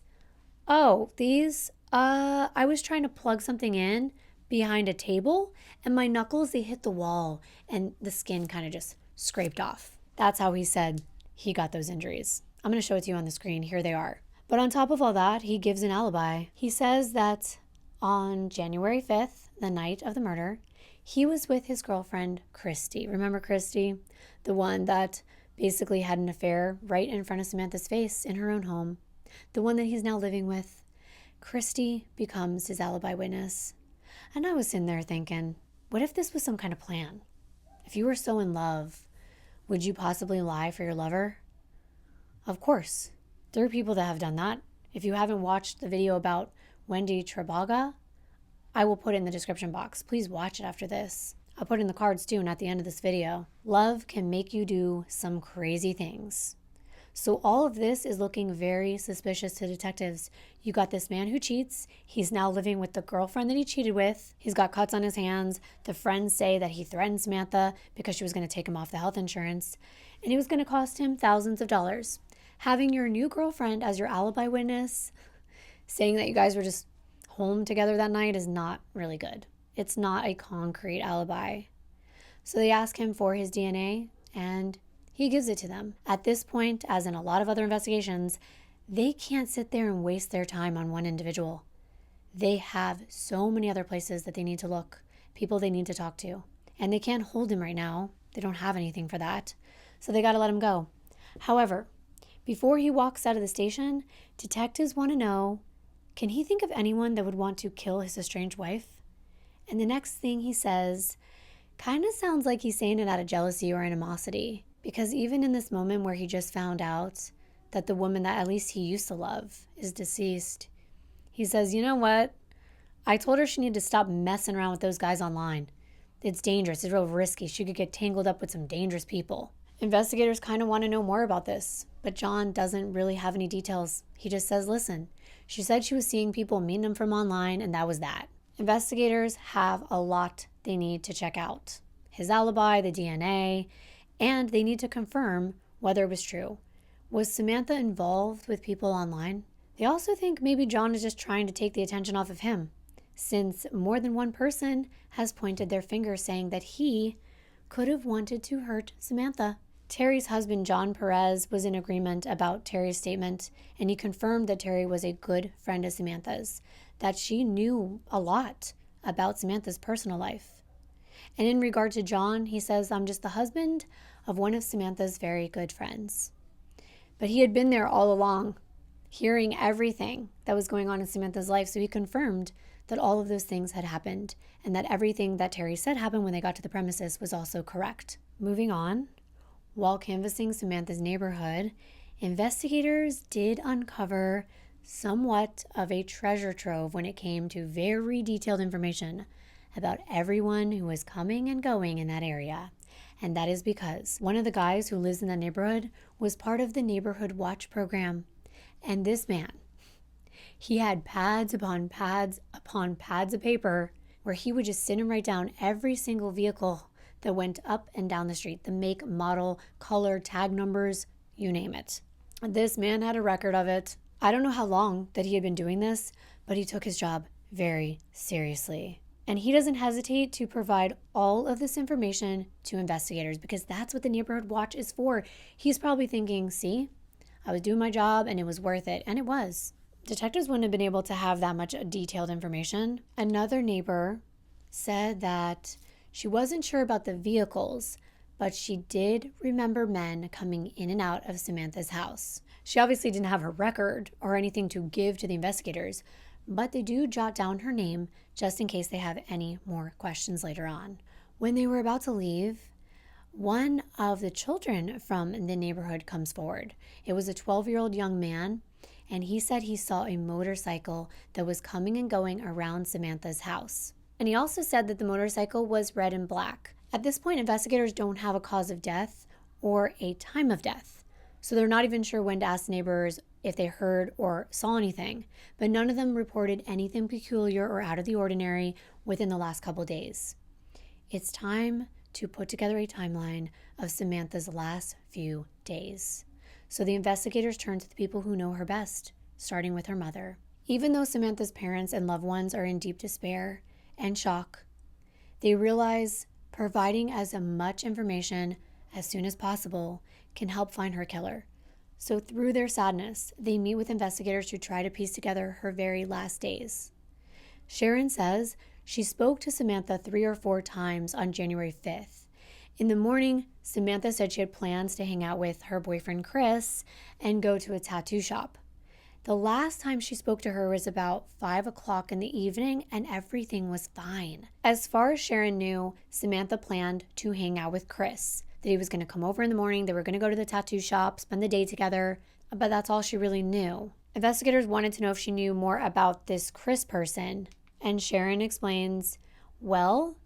oh, these, I was trying to plug something in behind a table, and my knuckles, they hit the wall, and the skin kind of just scraped off. That's how he said he got those injuries. I'm going to show it to you on the screen. Here they are. But on top of all that, he gives an alibi. He says that on January 5th, the night of the murder, he was with his girlfriend, Christy. Remember Christy? The one that basically had an affair right in front of Samantha's face in her own home. The one that he's now living with. Christy becomes his alibi witness. And I was sitting there thinking, what if this was some kind of plan? If you were so in love, would you possibly lie for your lover? Of course. There are people that have done that. If you haven't watched the video about Wendy Trebaga, I will put it in the description box. Please watch it after this. I'll put it in the cards too and at the end of this video. Love can make you do some crazy things. So all of this is looking very suspicious to detectives. You got this man who cheats. He's now living with the girlfriend that he cheated with. He's got cuts on his hands. The friends say that he threatened Samantha because she was going to take him off the health insurance. And it was going to cost him thousands of dollars. Having your new girlfriend as your alibi witness, saying that you guys were just home together that night, is not really good. It's not a concrete alibi. So they ask him for his DNA, and he gives it to them. At this point, as in a lot of other investigations, they can't sit there and waste their time on one individual. They have so many other places that they need to look, people they need to talk to, and they can't hold him right now. They don't have anything for that, so they got to let him go. However, before he walks out of the station, detectives want to know, can he think of anyone that would want to kill his estranged wife? And the next thing he says kind of sounds like he's saying it out of jealousy or animosity, because even in this moment where he just found out that the woman that at least he used to love is deceased, he says, you know what? I told her she needed to stop messing around with those guys online. It's dangerous. It's real risky. She could get tangled up with some dangerous people. Investigators kind of want to know more about this, but John doesn't really have any details. He just says, listen, she said she was seeing people, meeting them from online, and that was that. Investigators have a lot they need to check out. His alibi, the DNA, and they need to confirm whether it was true. Was Samantha involved with people online? They also think maybe John is just trying to take the attention off of him, since more than one person has pointed their finger saying that he could have wanted to hurt Samantha. Terry's husband, John Perez, was in agreement about Terry's statement, and he confirmed that Terry was a good friend of Samantha's, that she knew a lot about Samantha's personal life. And in regard to John, he says, I'm just the husband of one of Samantha's very good friends. But he had been there all along, hearing everything that was going on in Samantha's life, so he confirmed that all of those things had happened, and that everything that Terry said happened when they got to the premises was also correct. Moving on, while canvassing Samantha's neighborhood, investigators did uncover somewhat of a treasure trove when it came to very detailed information about everyone who was coming and going in that area. And that is because one of the guys who lives in that neighborhood was part of the neighborhood watch program. And this man, he had pads upon pads upon pads of paper where he would just sit and write down every single vehicle that went up and down the street, the make, model, color, tag numbers, you name it. This man had a record of it. I don't know how long that he had been doing this, but he took his job very seriously. And he doesn't hesitate to provide all of this information to investigators because that's what the neighborhood watch is for. He's probably thinking, see, I was doing my job and it was worth it. And it was. Detectives wouldn't have been able to have that much detailed information. Another neighbor said that she wasn't sure about the vehicles, but she did remember men coming in and out of Samantha's house. She obviously didn't have her record or anything to give to the investigators, but they do jot down her name just in case they have any more questions later on. When they were about to leave, one of the children from the neighborhood comes forward. It was a 12-year-old young man, and he said he saw a motorcycle that was coming and going around Samantha's house. And he also said that the motorcycle was red and black. At this point, investigators don't have a cause of death or a time of death, so they're not even sure when to ask neighbors if they heard or saw anything, but none of them reported anything peculiar or out of the ordinary within the last couple days. It's time to put together a timeline of Samantha's last few days. So the investigators turn to the people who know her best, starting with her mother. Even though Samantha's parents and loved ones are in deep despair and shock, they realize providing as much information as soon as possible can help find her killer. So through their sadness, they meet with investigators to try to piece together her very last days. Sharon says she spoke to Samantha 3 or 4 times on January 5th. In the morning, Samantha said she had plans to hang out with her boyfriend Chris and go to a tattoo shop. The last time she spoke to her was about 5 o'clock in the evening, and everything was fine. As far as Sharon knew, Samantha planned to hang out with Chris, that he was going to come over in the morning, they were going to go to the tattoo shop, spend the day together, but that's all she really knew. Investigators wanted to know if she knew more about this Chris person, and Sharon explains, well,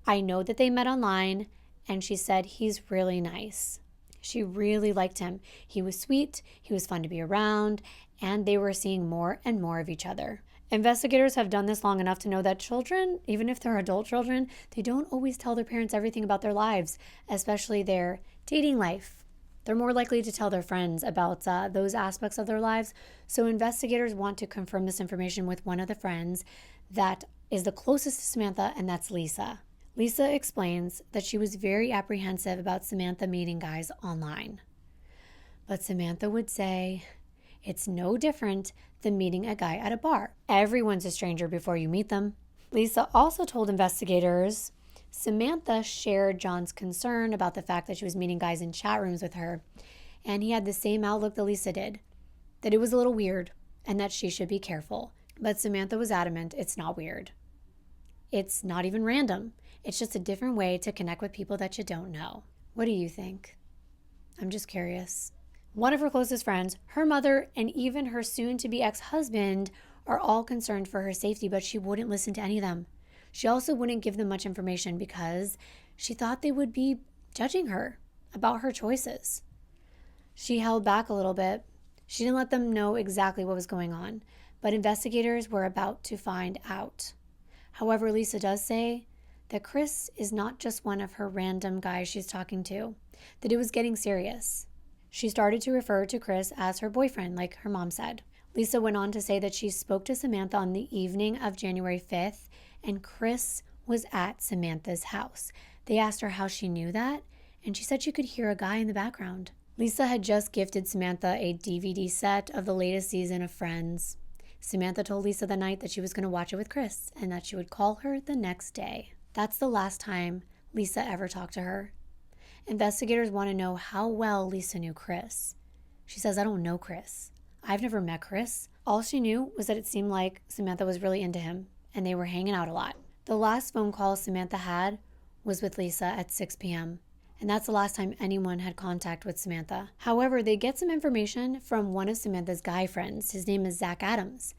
I know that they met online, and she said he's really nice. She really liked him. He was sweet, he was fun to be around, and they were seeing more and more of each other. Investigators have done this long enough to know that children, even if they're adult children, they don't always tell their parents everything about their lives, especially their dating life. They're more likely to tell their friends about those aspects of their lives. So investigators want to confirm this information with one of the friends that is the closest to Samantha, and that's Lisa. Lisa explains that she was very apprehensive about Samantha meeting guys online. But Samantha would say, it's no different than meeting a guy at a bar. Everyone's a stranger before you meet them. Lisa also told investigators Samantha shared John's concern about the fact that she was meeting guys in chat rooms with her, and he had the same outlook that Lisa did, that it was a little weird and that she should be careful. But Samantha was adamant it's not weird. It's not even random. It's just a different way to connect with people that you don't know. What do you think? I'm just curious. One of her closest friends, her mother, and even her soon-to-be ex-husband are all concerned for her safety, but she wouldn't listen to any of them. She also wouldn't give them much information because she thought they would be judging her about her choices. She held back a little bit. She didn't let them know exactly what was going on, but investigators were about to find out. However, Lisa does say that Chris is not just one of her random guys she's talking to, that it was getting serious. She started to refer to Chris as her boyfriend, like her mom said. Lisa went on to say that she spoke to Samantha on the evening of January 5th, and Chris was at Samantha's house. They asked her how she knew that, and she said she could hear a guy in the background. Lisa had just gifted Samantha a DVD set of the latest season of Friends. Samantha told Lisa the night that she was going to watch it with Chris and that she would call her the next day. That's the last time Lisa ever talked to her. Investigators want to know how well Lisa knew Chris. She says, I don't know Chris. I've never met Chris. All she knew was that it seemed like Samantha was really into him and they were hanging out a lot. The last phone call Samantha had was with Lisa at 6 p.m. And that's the last time anyone had contact with Samantha. However, they get some information from one of Samantha's guy friends. His name is Zach Adams.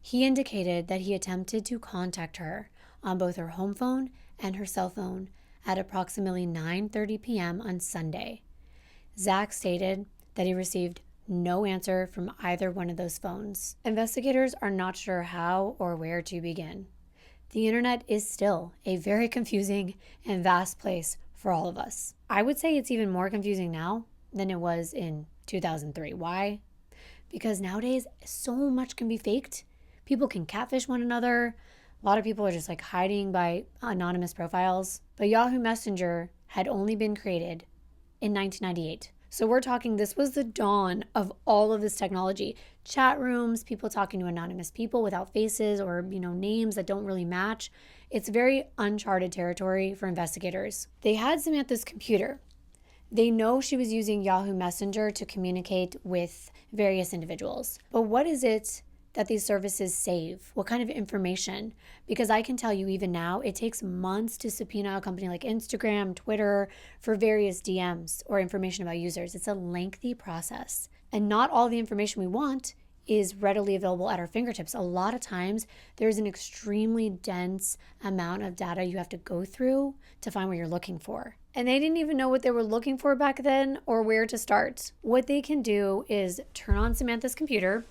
He indicated that he attempted to contact her on both her home phone and her cell phone at approximately 9:30 p.m. on Sunday. Zach stated that he received no answer from either one of those phones. Investigators are not sure how or where to begin. The internet is still a very confusing and vast place for all of us. I would say it's even more confusing now than it was in 2003. Why? Because nowadays so much can be faked. People can catfish one another. A lot of people are just like hiding by anonymous profiles. But Yahoo Messenger had only been created in 1998. So we're talking, this was the dawn of all of this technology. Chat rooms, people talking to anonymous people without faces or, names that don't really match. It's very uncharted territory for investigators. They had Samantha's computer. They know she was using Yahoo Messenger to communicate with various individuals. But what is it that these services save? What kind of information? Because I can tell you even now, it takes months to subpoena a company like Instagram, Twitter, for various DMs or information about users. It's a lengthy process. And not all the information we want is readily available at our fingertips. A lot of times, there's an extremely dense amount of data you have to go through to find what you're looking for. And they didn't even know what they were looking for back then or where to start. What they can do is turn on Samantha's computer,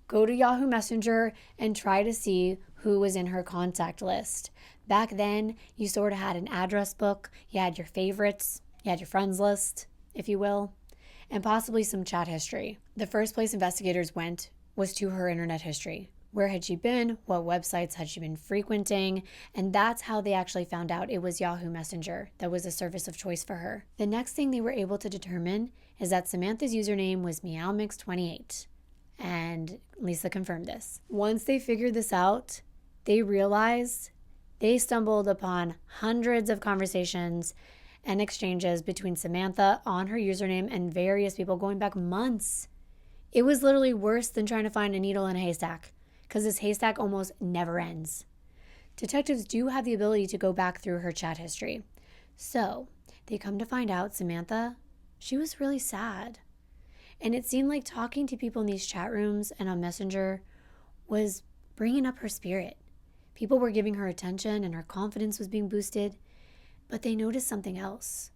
go to Yahoo Messenger, and try to see who was in her contact list. Back then, you sort of had an address book, you had your favorites, you had your friends list, if you will, and possibly some chat history. The first place investigators went was to her internet history. Where had she been? What websites had she been frequenting? And that's how they actually found out it was Yahoo Messenger that was a service of choice for her. The next thing they were able to determine is that Samantha's username was MeowMix28. And Lisa confirmed this. Once they figured this out, they realized they stumbled upon hundreds of conversations and exchanges between Samantha on her username and various people going back months. It was literally worse than trying to find a needle in a haystack, because this haystack almost never ends. Detectives do have the ability to go back through her chat history. So they come to find out Samantha, she was really sad. And it seemed like talking to people in these chat rooms and on Messenger was bringing up her spirit. People were giving her attention and her confidence was being boosted. But they noticed something else.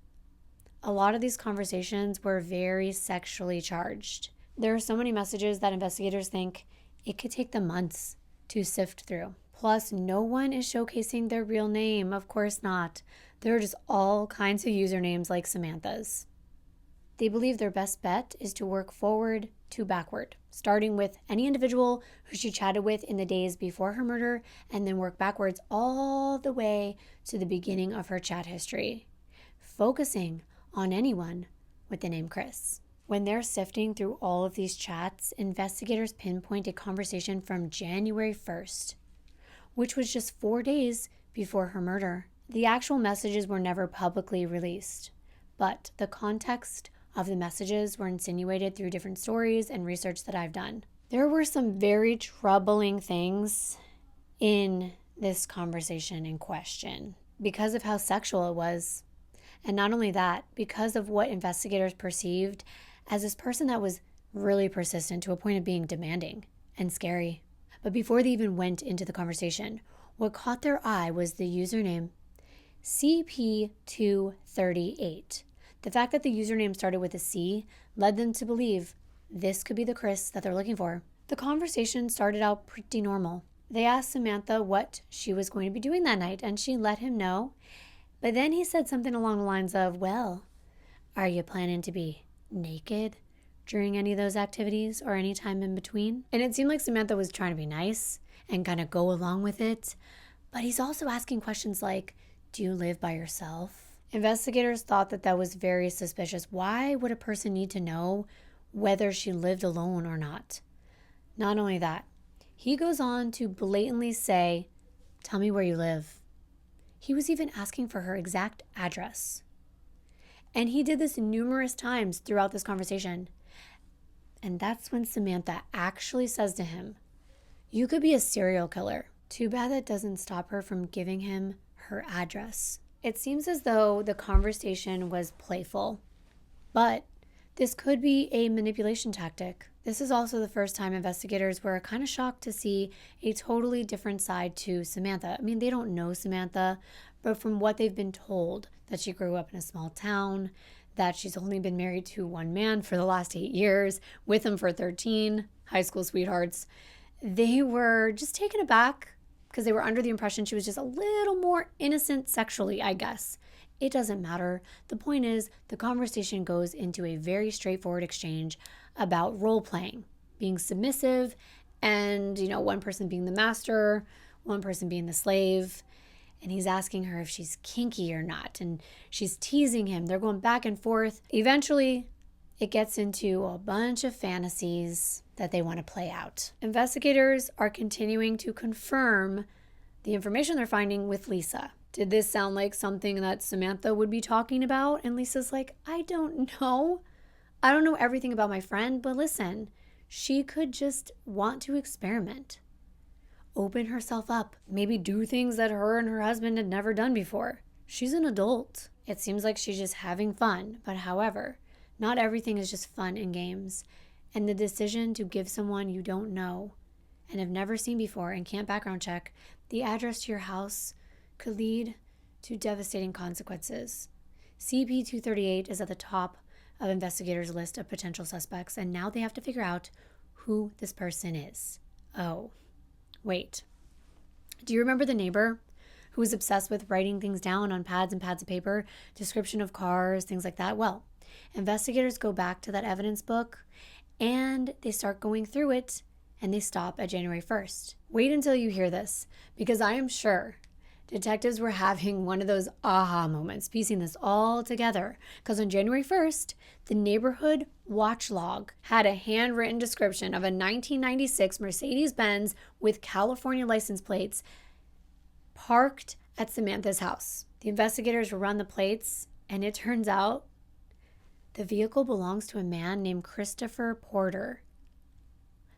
A lot of these conversations were very sexually charged. There are so many messages that investigators think it could take them months to sift through. Plus, no one is showcasing their real name. Of course not. There are just all kinds of usernames like Samantha's. They believe their best bet is to work forward to backward, starting with any individual who she chatted with in the days before her murder, and then work backwards all the way to the beginning of her chat history, focusing on anyone with the name Chris. When they're sifting through all of these chats, investigators pinpoint a conversation from January 1st, which was just 4 days before her murder. The actual messages were never publicly released, but the context of the messages were insinuated through different stories and research that I've done. There were some very troubling things in this conversation in question because of how sexual it was. And not only that, because of what investigators perceived as this person that was really persistent to a point of being demanding and scary. But before they even went into the conversation, what caught their eye was the username CP238. The fact that the username started with a C led them to believe this could be the Chris that they're looking for. The conversation started out pretty normal. They asked Samantha what she was going to be doing that night, and she let him know. But then he said something along the lines of, well, are you planning to be naked during any of those activities or any time in between? And it seemed like Samantha was trying to be nice and kind of go along with it. But he's also asking questions like, do you live by yourself? Investigators thought that was very suspicious. Why would a person need to know whether she lived alone or not? Not only that, he goes on to blatantly say, tell me where you live. He was even asking for her exact address. And he did this numerous times throughout this conversation. And that's when Samantha actually says to him, you could be a serial killer. Too bad that doesn't stop her from giving him her address. It seems as though the conversation was playful, but this could be a manipulation tactic. This is also the first time investigators were kind of shocked to see a totally different side to Samantha. I mean, they don't know Samantha, but from what they've been told, that she grew up in a small town, that she's only been married to one man for the last 8 years, with him for 13, high school sweethearts, they were just taken aback because they were under the impression she was just a little more innocent sexually, I guess. It doesn't matter. The point is, the conversation goes into a very straightforward exchange about role-playing, being submissive, and, one person being the master, one person being the slave. And he's asking her if she's kinky or not, and she's teasing him. They're going back and forth. Eventually, it gets into a bunch of fantasies that they want to play out. Investigators are continuing to confirm the information they're finding with Lisa. Did this sound like something that Samantha would be talking about? And Lisa's like, I don't know. I don't know everything about my friend, but listen, she could just want to experiment. Open herself up. Maybe do things that her and her husband had never done before. She's an adult. It seems like she's just having fun. But however, not everything is just fun and games. And the decision to give someone you don't know and have never seen before and can't background check the address to your house could lead to devastating consequences. CP238 is at the top of investigators' list of potential suspects, and now they have to figure out who this person is. Oh, wait. Do you remember the neighbor who was obsessed with writing things down on pads and pads of paper, description of cars, things like that? Well, investigators go back to that evidence book and they start going through it, and they stop at January 1st. Wait until you hear this, because I am sure detectives were having one of those aha moments, piecing this all together. Because on January 1st, the neighborhood watch log had a handwritten description of a 1996 Mercedes-Benz with California license plates parked at Samantha's house. The investigators run the plates, and it turns out the vehicle belongs to a man named Christopher Porter.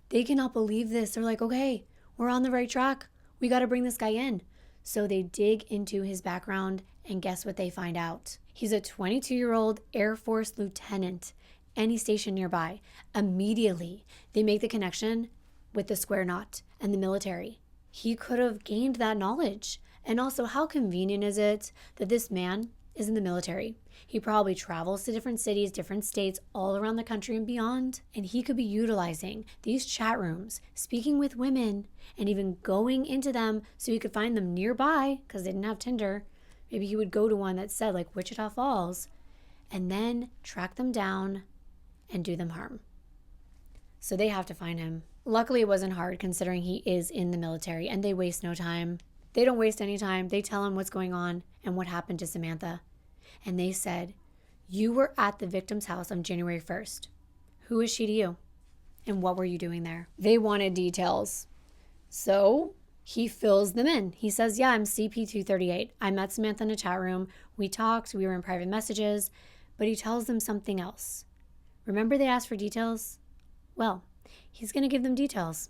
They cannot believe this. They're like, okay, we're on the right track. We got to bring this guy in. So they dig into his background, and guess what they find out? He's a 22-year-old Air Force lieutenant, and he's stationed nearby. Immediately, they make the connection with the square knot and the military. He could have gained that knowledge. And also, how convenient is it that this man is in the military? He probably travels to different cities, different states, all around the country and beyond. And he could be utilizing these chat rooms, speaking with women, and even going into them so he could find them nearby because they didn't have Tinder. Maybe he would go to one that said like Wichita Falls and then track them down and do them harm. So they have to find him. Luckily, it wasn't hard considering he is in the military and they waste no time. They don't waste any time. They tell him what's going on and what happened to Samantha. And they said, you were at the victim's house on January 1st. Who is she to you? And what were you doing there? They wanted details. So he fills them in. He says, yeah, I'm CP238. I met Samantha in a chat room. We talked. We were in private messages. But he tells them something else. Remember they asked for details? Well, he's going to give them details.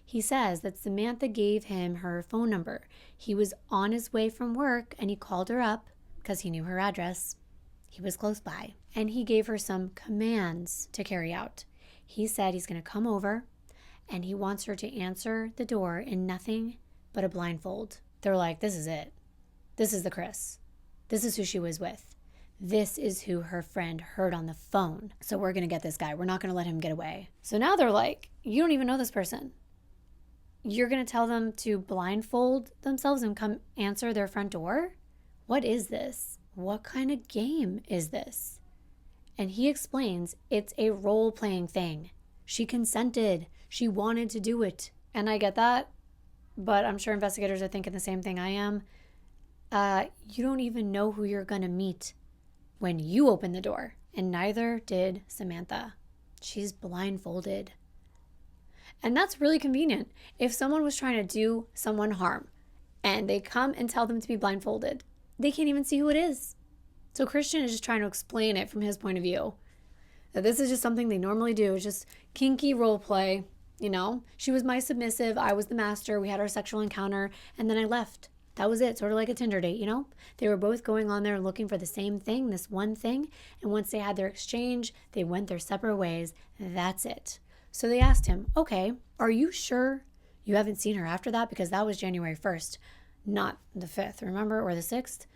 He says that Samantha gave him her phone number. He was on his way from work and he called her up because he knew her address. He was close by. And he gave her some commands to carry out. He said he's going to come over and he wants her to answer the door in nothing but a blindfold. They're like, this is it. This is the Chris. This is who she was with. This is who her friend heard on the phone. So we're going to get this guy. We're not going to let him get away. So now they're like, you don't even know this person. You're going to tell them to blindfold themselves and come answer their front door? What is this? What kind of game is this? And he explains it's a role-playing thing. She consented. She wanted to do it. And I get that, but I'm sure investigators are thinking the same thing I am. You don't even know who you're going to meet when you open the door. And neither did Samantha. She's blindfolded. And that's really convenient. If someone was trying to do someone harm and they come and tell them to be blindfolded, they can't even see who it is. So Christian is just trying to explain it from his point of view. That this is just something they normally do. It's just kinky role play. You know, she was my submissive. I was the master. We had our sexual encounter and then I left. That was it. Sort of like a Tinder date, you know? They were both going on there looking for the same thing, this one thing. And once they had their exchange, they went their separate ways. That's it. So they asked him, okay, are you sure you haven't seen her after that? Because that was January 1st, not the 5th, remember? Or the 6th?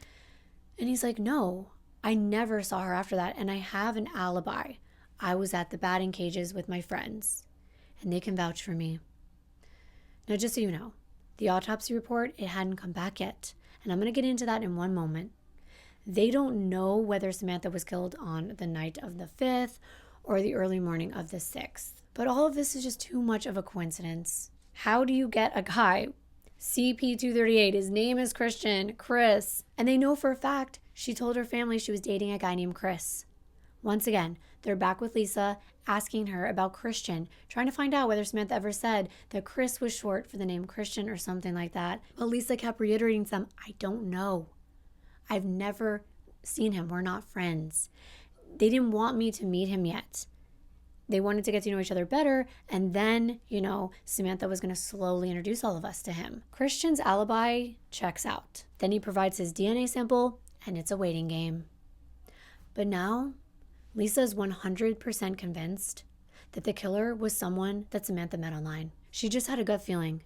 And he's like, no, I never saw her after that. And I have an alibi. I was at the batting cages with my friends. And they can vouch for me. Now, just so you know, the autopsy report, it hadn't come back yet. And I'm going to get into that in one moment. They don't know whether Samantha was killed on the night of the 5th or the early morning of the 6th. But all of this is just too much of a coincidence. How do you get a guy, CP238, his name is Christian, Chris, and they know for a fact she told her family she was dating a guy named Chris. Once again, they're back with Lisa, asking her about Christian, trying to find out whether Samantha ever said that Chris was short for the name Christian or something like that. But Lisa kept reiterating to them, I don't know. I've never seen him. We're not friends. They didn't want me to meet him yet. They wanted to get to know each other better, and then, Samantha was going to slowly introduce all of us to him. Christian's alibi checks out. Then he provides his DNA sample, and it's a waiting game. But now, Lisa is 100% convinced that the killer was someone that Samantha met online. She just had a gut feeling,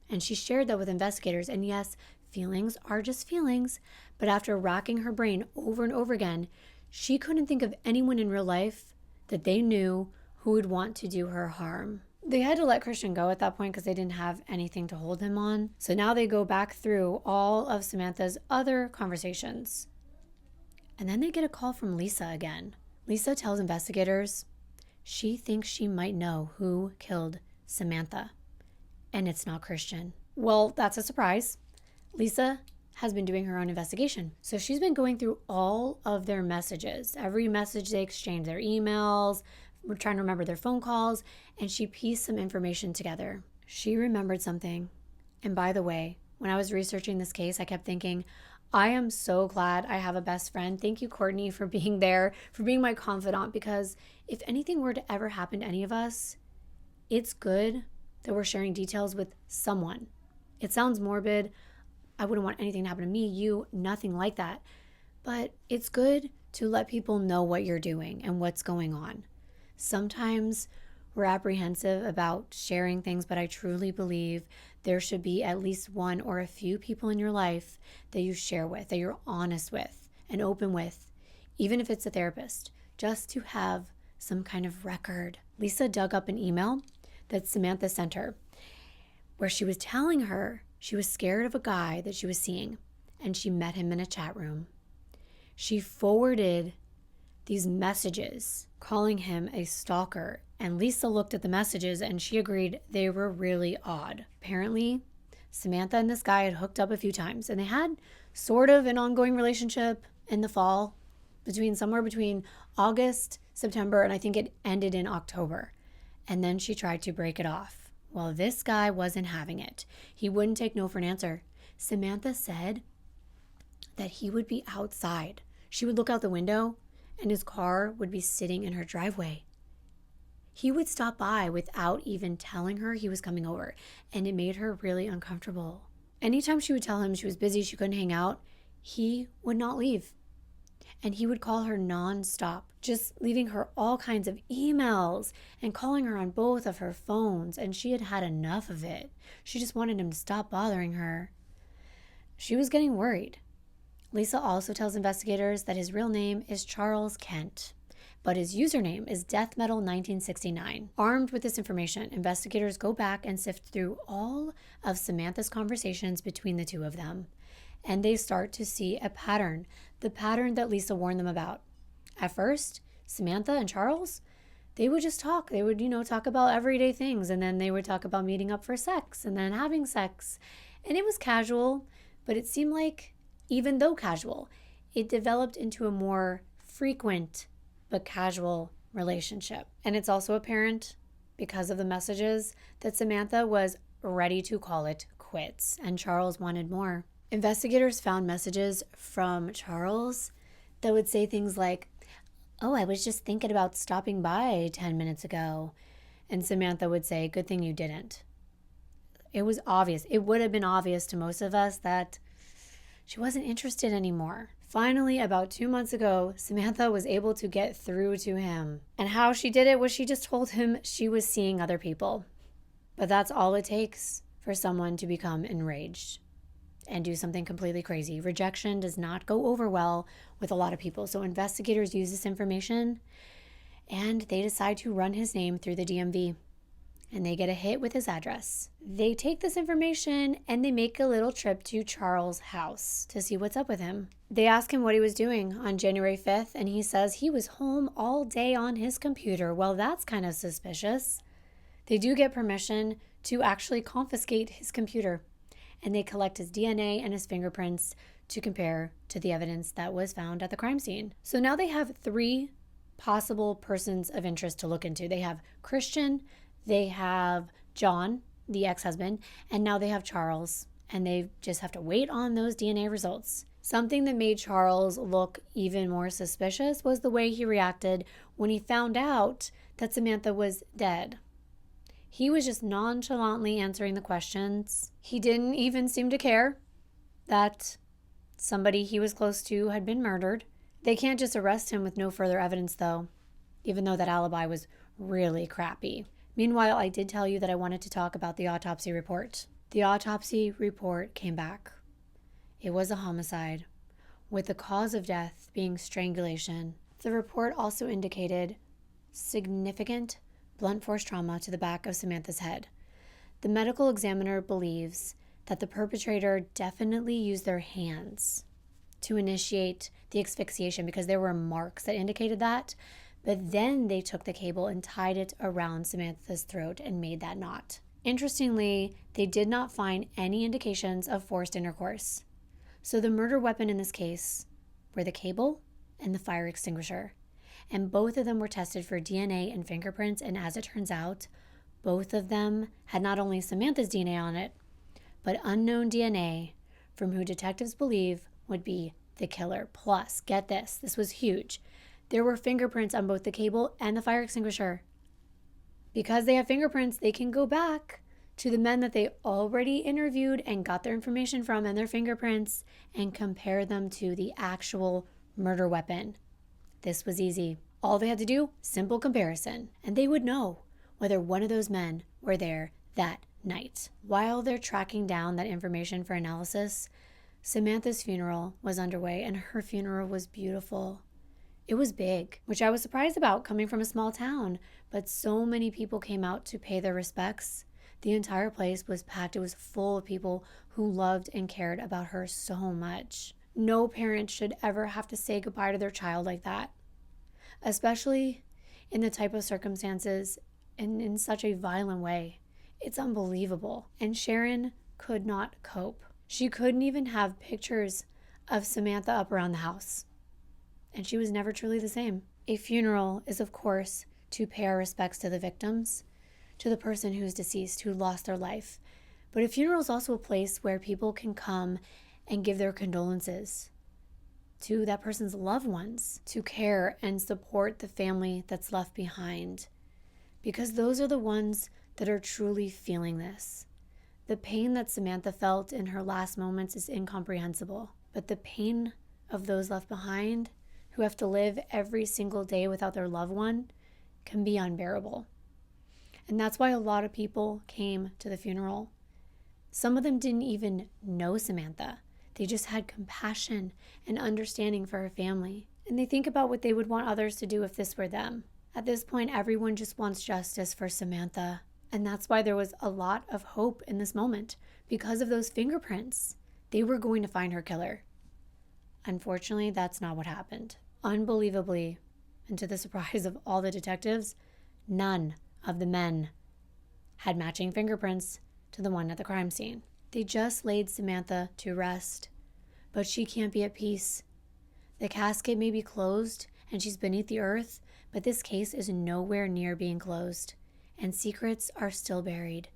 and she shared that with investigators. And yes, feelings are just feelings, but after racking her brain over and over again, she couldn't think of anyone in real life that they knew who would want to do her harm. They had to let Christian go at that point because they didn't have anything to hold him on. So now they go back through all of Samantha's other conversations. And then they get a call from Lisa again. Lisa tells investigators she thinks she might know who killed Samantha. And it's not Christian. Well, that's a surprise. Lisa has been doing her own investigation. So she's been going through all of their messages, every message they exchanged, their emails, we're trying to remember their phone calls, and she pieced some information together. She remembered something. And by the way, when I was researching this case, I kept thinking, I am so glad I have a best friend. Thank you, Courtney, for being there, for being my confidant, because if anything were to ever happen to any of us, it's good that we're sharing details with someone. It sounds morbid. I wouldn't want anything to happen to me, you, nothing like that. But it's good to let people know what you're doing and what's going on. Sometimes we're apprehensive about sharing things, but I truly believe there should be at least one or a few people in your life that you share with, that you're honest with and open with, even if it's a therapist, just to have some kind of record. Lisa dug up an email that Samantha sent her where she was telling her she was scared of a guy that she was seeing, and she met him in a chat room. She forwarded these messages calling him a stalker, and Lisa looked at the messages and she agreed they were really odd. Apparently, Samantha and this guy had hooked up a few times, and they had sort of an ongoing relationship in the fall, somewhere between August, September, and I think it ended in October. And then she tried to break it off. Well, this guy wasn't having it. He wouldn't take no for an answer. Samantha said that he would be outside. She would look out the window and his car would be sitting in her driveway. He would stop by without even telling her he was coming over, and it made her really uncomfortable. Anytime she would tell him she was busy, she couldn't hang out, he would not leave. And he would call her nonstop, just leaving her all kinds of emails and calling her on both of her phones, and she had had enough of it. She just wanted him to stop bothering her. She was getting worried. Lisa also tells investigators that his real name is Charles Kent, but his username is DeathMetal1969. Armed with this information, investigators go back and sift through all of Samantha's conversations between the two of them, and they start to see a pattern, the pattern that Lisa warned them about. At first, Samantha and Charles, they would just talk. They would, talk about everyday things, and then they would talk about meeting up for sex and then having sex. And it was casual, but it seemed like, even though casual, it developed into a more frequent but casual relationship. And it's also apparent, because of the messages, that Samantha was ready to call it quits, and Charles wanted more. Investigators found messages from Charles that would say things like, "Oh, I was just thinking about stopping by 10 minutes ago." And Samantha would say, "Good thing you didn't." It was obvious. It would have been obvious to most of us that she wasn't interested anymore. Finally, about 2 months ago, Samantha was able to get through to him. And how she did it was she just told him she was seeing other people. But that's all it takes for someone to become enraged and do something completely crazy. Rejection does not go over well with a lot of people. So investigators use this information and they decide to run his name through the DMV. And they get a hit with his address. They take this information and they make a little trip to Charles' house to see what's up with him. They ask him what he was doing on January 5th, and he says he was home all day on his computer. Well, that's kind of suspicious. They do get permission to actually confiscate his computer, and they collect his DNA and his fingerprints to compare to the evidence that was found at the crime scene. So now they have 3 possible persons of interest to look into. They have Christian, they have John, the ex-husband, and now they have Charles, and they just have to wait on those DNA results. Something that made Charles look even more suspicious was the way he reacted when he found out that Samantha was dead. He was just nonchalantly answering the questions. He didn't even seem to care that somebody he was close to had been murdered. They can't just arrest him with no further evidence, though, even though that alibi was really crappy. Meanwhile, I did tell you that I wanted to talk about the autopsy report. The autopsy report came back. It was a homicide, with the cause of death being strangulation. The report also indicated significant blunt force trauma to the back of Samantha's head. The medical examiner believes that the perpetrator definitely used their hands to initiate the asphyxiation because there were marks that indicated that. But then they took the cable and tied it around Samantha's throat and made that knot. Interestingly, they did not find any indications of forced intercourse. So the murder weapon in this case were the cable and the fire extinguisher. And both of them were tested for DNA and fingerprints. And as it turns out, both of them had not only Samantha's DNA on it, but unknown DNA from who detectives believe would be the killer. Plus, get this, this was huge. There were fingerprints on both the cable and the fire extinguisher. Because they have fingerprints, they can go back to the men that they already interviewed and got their information from and their fingerprints and compare them to the actual murder weapon. This was easy. All they had to do, simple comparison, and they would know whether one of those men were there that night. While they're tracking down that information for analysis, Samantha's funeral was underway, and her funeral was beautiful. It was big, which I was surprised about coming from a small town, but so many people came out to pay their respects. The entire place was packed. It was full of people who loved and cared about her so much. No parent should ever have to say goodbye to their child like that, especially in the type of circumstances and in such a violent way. It's unbelievable. And Sharon could not cope. She couldn't even have pictures of Samantha up around the house. And she was never truly the same. A funeral is, of course, to pay our respects to the victims, to the person who's deceased, who lost their life. But a funeral is also a place where people can come and give their condolences to that person's loved ones, to care and support the family that's left behind. Because those are the ones that are truly feeling this. The pain that Samantha felt in her last moments is incomprehensible. But the pain of those left behind, who have to live every single day without their loved one, can be unbearable. And that's why a lot of people came to the funeral. Some of them didn't even know Samantha. They just had compassion and understanding for her family. And they think about what they would want others to do if this were them. At this point, everyone just wants justice for Samantha. And that's why there was a lot of hope in this moment. Because of those fingerprints, they were going to find her killer. Unfortunately, that's not what happened. Unbelievably, and to the surprise of all the detectives, none of the men had matching fingerprints to the one at the crime scene. They just laid Samantha to rest, but she can't be at peace. The casket may be closed and she's beneath the earth, but this case is nowhere near being closed, and secrets are still buried.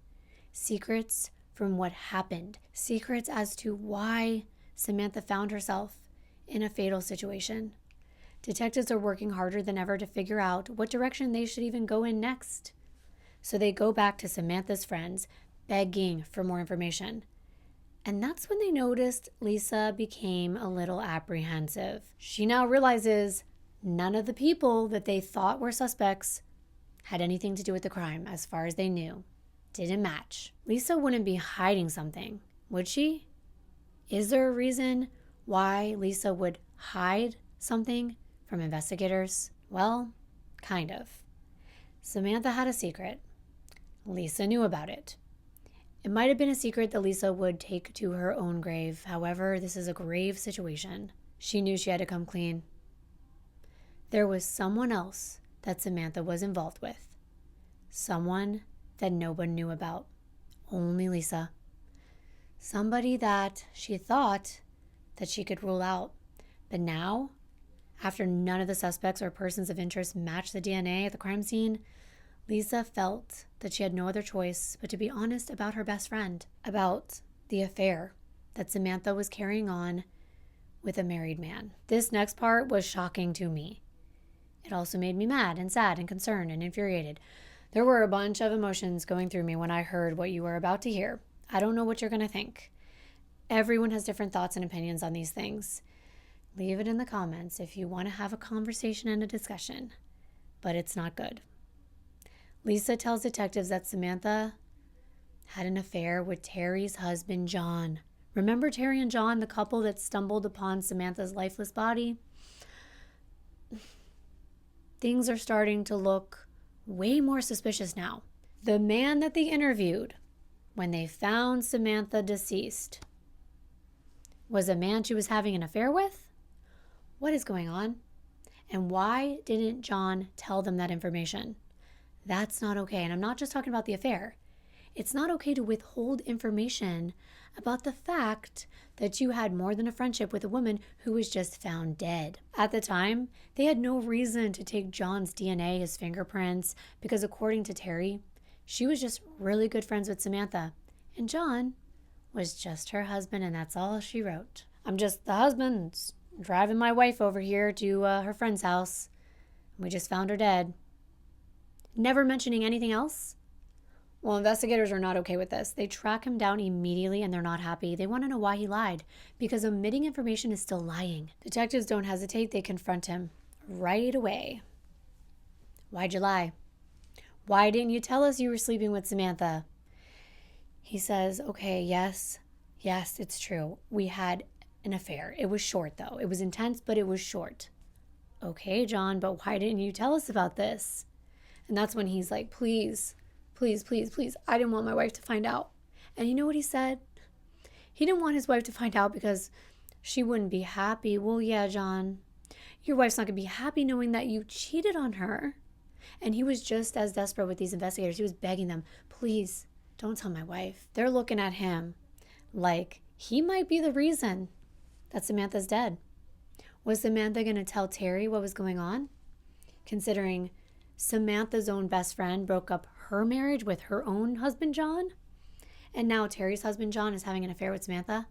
Secrets from what happened. Secrets as to why Samantha found herself in a fatal situation. Detectives are working harder than ever to figure out what direction they should even go in next. So they go back to Samantha's friends, begging for more information. And that's when they noticed Lisa became a little apprehensive. She now realizes none of the people that they thought were suspects had anything to do with the crime, as far as they knew. Didn't match. Lisa wouldn't be hiding something, would she? Is there a reason why Lisa would hide something from investigators? Well, kind of. Samantha had a secret. Lisa knew about it. It might have been a secret that Lisa would take to her own grave. However, this is a grave situation. She knew she had to come clean. There was someone else that Samantha was involved with. Someone that no one knew about. Only Lisa. Somebody that she thought that she could rule out. But now, after none of the suspects or persons of interest matched the DNA at the crime scene, Lisa felt that she had no other choice but to be honest about her best friend, about the affair that Samantha was carrying on with a married man. This next part was shocking to me. It also made me mad and sad and concerned and infuriated. There were a bunch of emotions going through me when I heard what you were about to hear. I don't know what you're going to think. Everyone has different thoughts and opinions on these things. Leave it in the comments if you want to have a conversation and a discussion. But it's not good. Lisa tells detectives that Samantha had an affair with Terry's husband, John. Remember Terry and John, the couple that stumbled upon Samantha's lifeless body? Things are starting to look way more suspicious now. The man that they interviewed when they found Samantha deceased was a man she was having an affair with? What is going on? And why didn't John tell them that information? That's not okay. And I'm not just talking about the affair. It's not okay to withhold information about the fact that you had more than a friendship with a woman who was just found dead. At the time, they had no reason to take John's DNA, his fingerprints, because according to Terry, she was just really good friends with Samantha. And John was just her husband, and that's all she wrote. I'm just the husband driving my wife over here to her friend's house. We just found her dead. Never mentioning anything else? Well, investigators are not okay with this. They track him down immediately and they're not happy. They want to know why he lied, because omitting information is still lying. Detectives don't hesitate. They confront him right away. Why'd you lie? Why didn't you tell us you were sleeping with Samantha? He says, okay, yes, it's true. We had an affair. It was short though. It was intense, but it was short. Okay, John, but why didn't you tell us about this? And that's when he's like, please, please, please, please, I didn't want my wife to find out. And you know what he said? He didn't want his wife to find out because she wouldn't be happy. Well, yeah, John, your wife's not going to be happy knowing that you cheated on her. And he was just as desperate with these investigators. He was begging them, please, don't tell my wife. They're looking at him like he might be the reason that Samantha's dead. Was Samantha going to tell Terry what was going on? Considering Samantha's own best friend broke up her marriage with her own husband, John, and now Terry's husband, John, is having an affair with Samantha.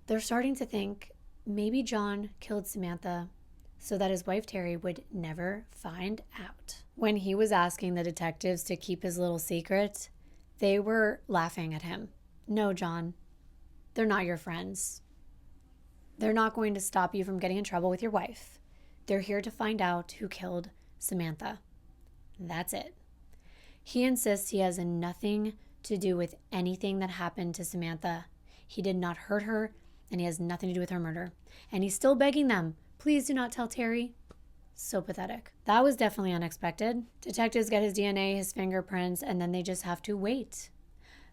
They're starting to think maybe John killed Samantha so that his wife, Terry, would never find out. When he was asking the detectives to keep his little secret, they were laughing at him. No, John, they're not your friends. They're not going to stop you from getting in trouble with your wife. They're here to find out who killed Samantha. That's it. He insists he has nothing to do with anything that happened to Samantha. He did not hurt her, and he has nothing to do with her murder. And he's still begging them, please do not tell Terry. So pathetic. That was definitely unexpected. Detectives get his DNA, his fingerprints, and then they just have to wait.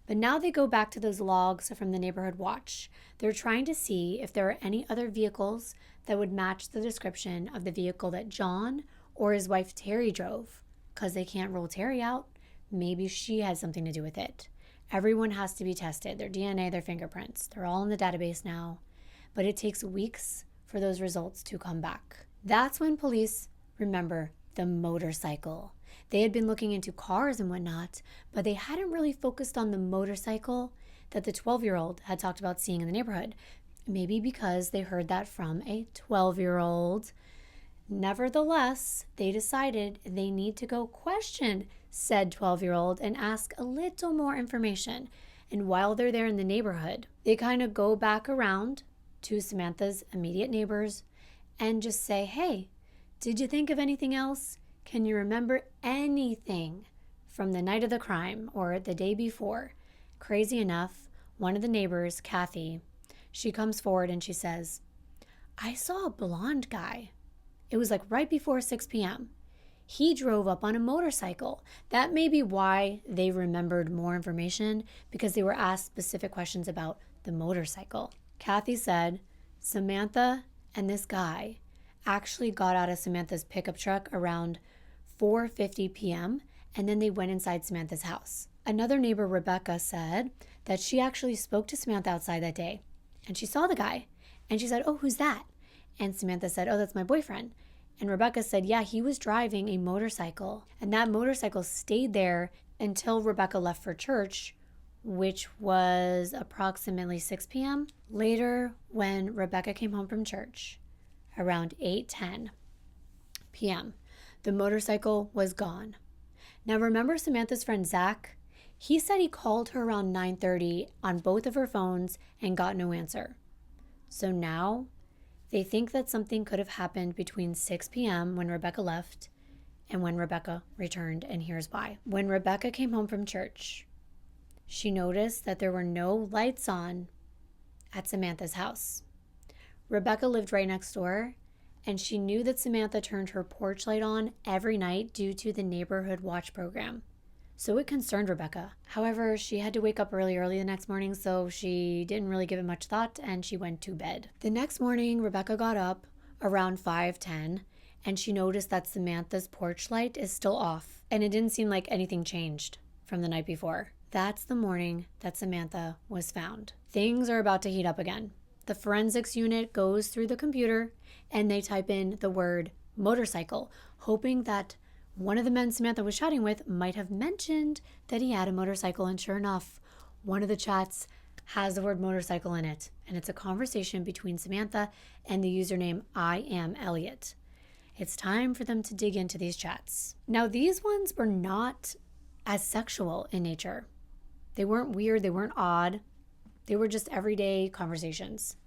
But now they go back to those logs from the neighborhood watch. They're trying to see if there are any other vehicles that would match the description of the vehicle that John or his wife Terry drove, because they can't rule Terry out. Maybe she had something to do with it. Everyone has to be tested, their DNA, their fingerprints. They're all in the database now, but it takes weeks for those results to come back. That's when police remember the motorcycle. They had been looking into cars and whatnot, but they hadn't really focused on the motorcycle that the 12-year-old had talked about seeing in the neighborhood. Maybe because they heard that from a 12-year-old. Nevertheless, they decided they need to go question said 12-year-old and ask a little more information. And while they're there in the neighborhood, they kind of go back around to Samantha's immediate neighbors and just say, hey, did you think of anything else? Can you remember anything from the night of the crime or the day before? Crazy enough, one of the neighbors, Kathy, she comes forward and she says, I saw a blonde guy. It was like right before 6 p.m. He drove up on a motorcycle. That may be why they remembered more information, because they were asked specific questions about the motorcycle. Kathy said Samantha and this guy actually got out of Samantha's pickup truck around 4:50 p.m. and then they went inside Samantha's house. Another neighbor, Rebecca, said that she actually spoke to Samantha outside that day and she saw the guy and she said, oh, who's that? And Samantha said, oh, that's my boyfriend. And Rebecca said, yeah, he was driving a motorcycle and that motorcycle stayed there until Rebecca left for church, which was approximately 6 p.m. Later, when Rebecca came home from church around 8:10 p.m., the motorcycle was gone. Now remember Samantha's friend Zach? He said he called her around 9:30 on both of her phones and got no answer. So now they think that something could have happened between 6 p.m. when Rebecca left and when Rebecca returned, and here's why. When Rebecca came home from church, she noticed that there were no lights on at Samantha's house. Rebecca lived right next door, and she knew that Samantha turned her porch light on every night due to the neighborhood watch program. So it concerned Rebecca. However, she had to wake up early the next morning, so she didn't really give it much thought, and she went to bed. The next morning, Rebecca got up around 5:10, and she noticed that Samantha's porch light is still off, and it didn't seem like anything changed from the night before. That's the morning that Samantha was found. Things are about to heat up again. The forensics unit goes through the computer and they type in the word motorcycle, hoping that one of the men Samantha was chatting with might have mentioned that he had a motorcycle. And sure enough, one of the chats has the word motorcycle in it. And it's a conversation between Samantha and the username I am Elliot. It's time for them to dig into these chats. Now, these ones were not as sexual in nature. They weren't weird, they weren't odd. They were just everyday conversations.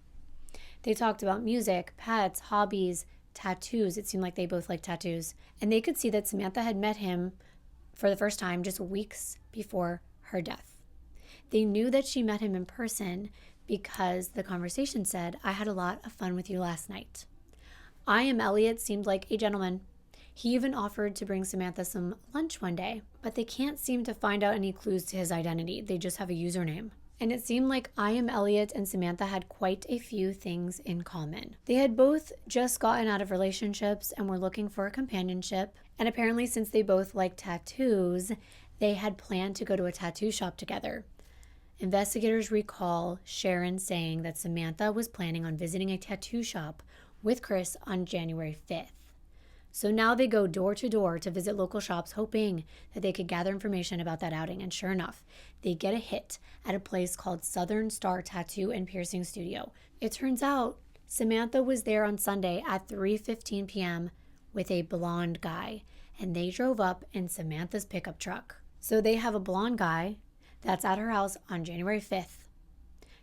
They talked about music, pets, hobbies, tattoos. It seemed like they both liked tattoos. And they could see that Samantha had met him for the first time just weeks before her death. They knew that she met him in person because the conversation said, I had a lot of fun with you last night. I Am Elliot seemed like a gentleman. He even offered to bring Samantha some lunch one day, but they can't seem to find out any clues to his identity. They just have a username. And it seemed like I Am Elliot and Samantha had quite a few things in common. They had both just gotten out of relationships and were looking for a companionship. And apparently, since they both liked tattoos, they had planned to go to a tattoo shop together. Investigators recall Sharon saying that Samantha was planning on visiting a tattoo shop with Chris on January 5th. So now they go door to door to visit local shops, hoping that they could gather information about that outing. And sure enough, they get a hit at a place called Southern Star Tattoo and Piercing Studio. It turns out Samantha was there on Sunday at 3:15 p.m. with a blonde guy, and they drove up in Samantha's pickup truck. So they have a blonde guy that's at her house on January 5th.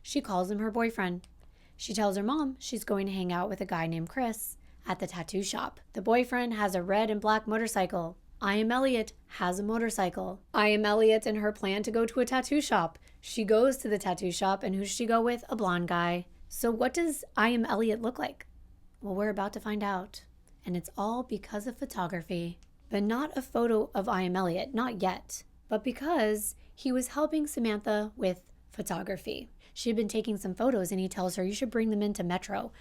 She calls him her boyfriend. She tells her mom she's going to hang out with a guy named Chris at the tattoo shop. The boyfriend has a red and black motorcycle. I Am Elliot has a motorcycle. I Am Elliot and her plan to go to a tattoo shop. She goes to the tattoo shop, and who does she go with? A blonde guy. So what does I Am Elliot look like? Well, we're about to find out. And it's all because of photography. But not a photo of I Am Elliot, not yet. But because he was helping Samantha with photography. She had been taking some photos, and he tells her, you should bring them into Metro.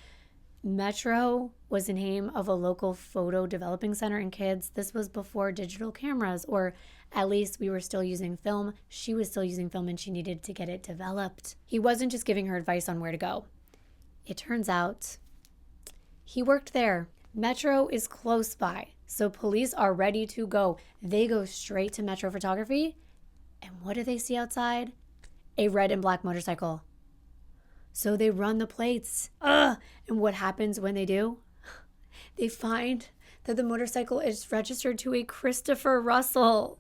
Metro was the name of a local photo developing center, and kids, this was before digital cameras, or at least we were still using film. She was still using film, and she needed to get it developed. He wasn't just giving her advice on where to go. It turns out he worked there. Metro is close by, so police are ready to go. They go straight to Metro Photography, and what do they see outside? A red and black motorcycle. So they run the plates. And what happens when they do? They find that the motorcycle is registered to a Christopher Russell.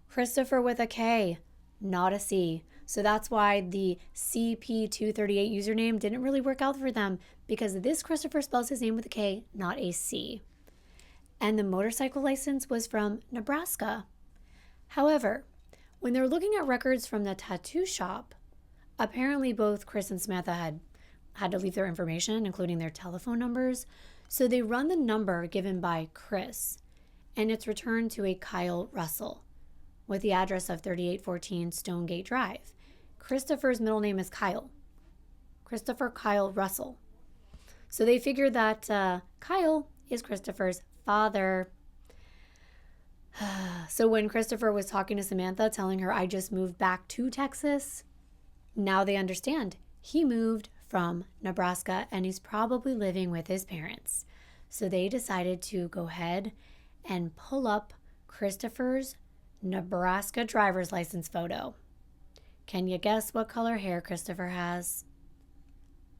Christopher with a K, not a C. So that's why the CP238 username didn't really work out for them, because this Christopher spells his name with a K, not a C. And the motorcycle license was from Nebraska. However, when they're looking at records from the tattoo shop, apparently both Chris and Samantha had to leave their information, including their telephone numbers. So they run the number given by Chris, and it's returned to a Kyle Russell with the address of 3814 Stonegate Drive. Christopher's middle name is Kyle. Christopher Kyle Russell. So they figured that Kyle is Christopher's father. So when Christopher was talking to Samantha, telling her, I just moved back to Texas, now they understand. He moved from Nebraska, and he's probably living with his parents. So they decided to go ahead and pull up Christopher's Nebraska driver's license photo. Can you guess what color hair Christopher has?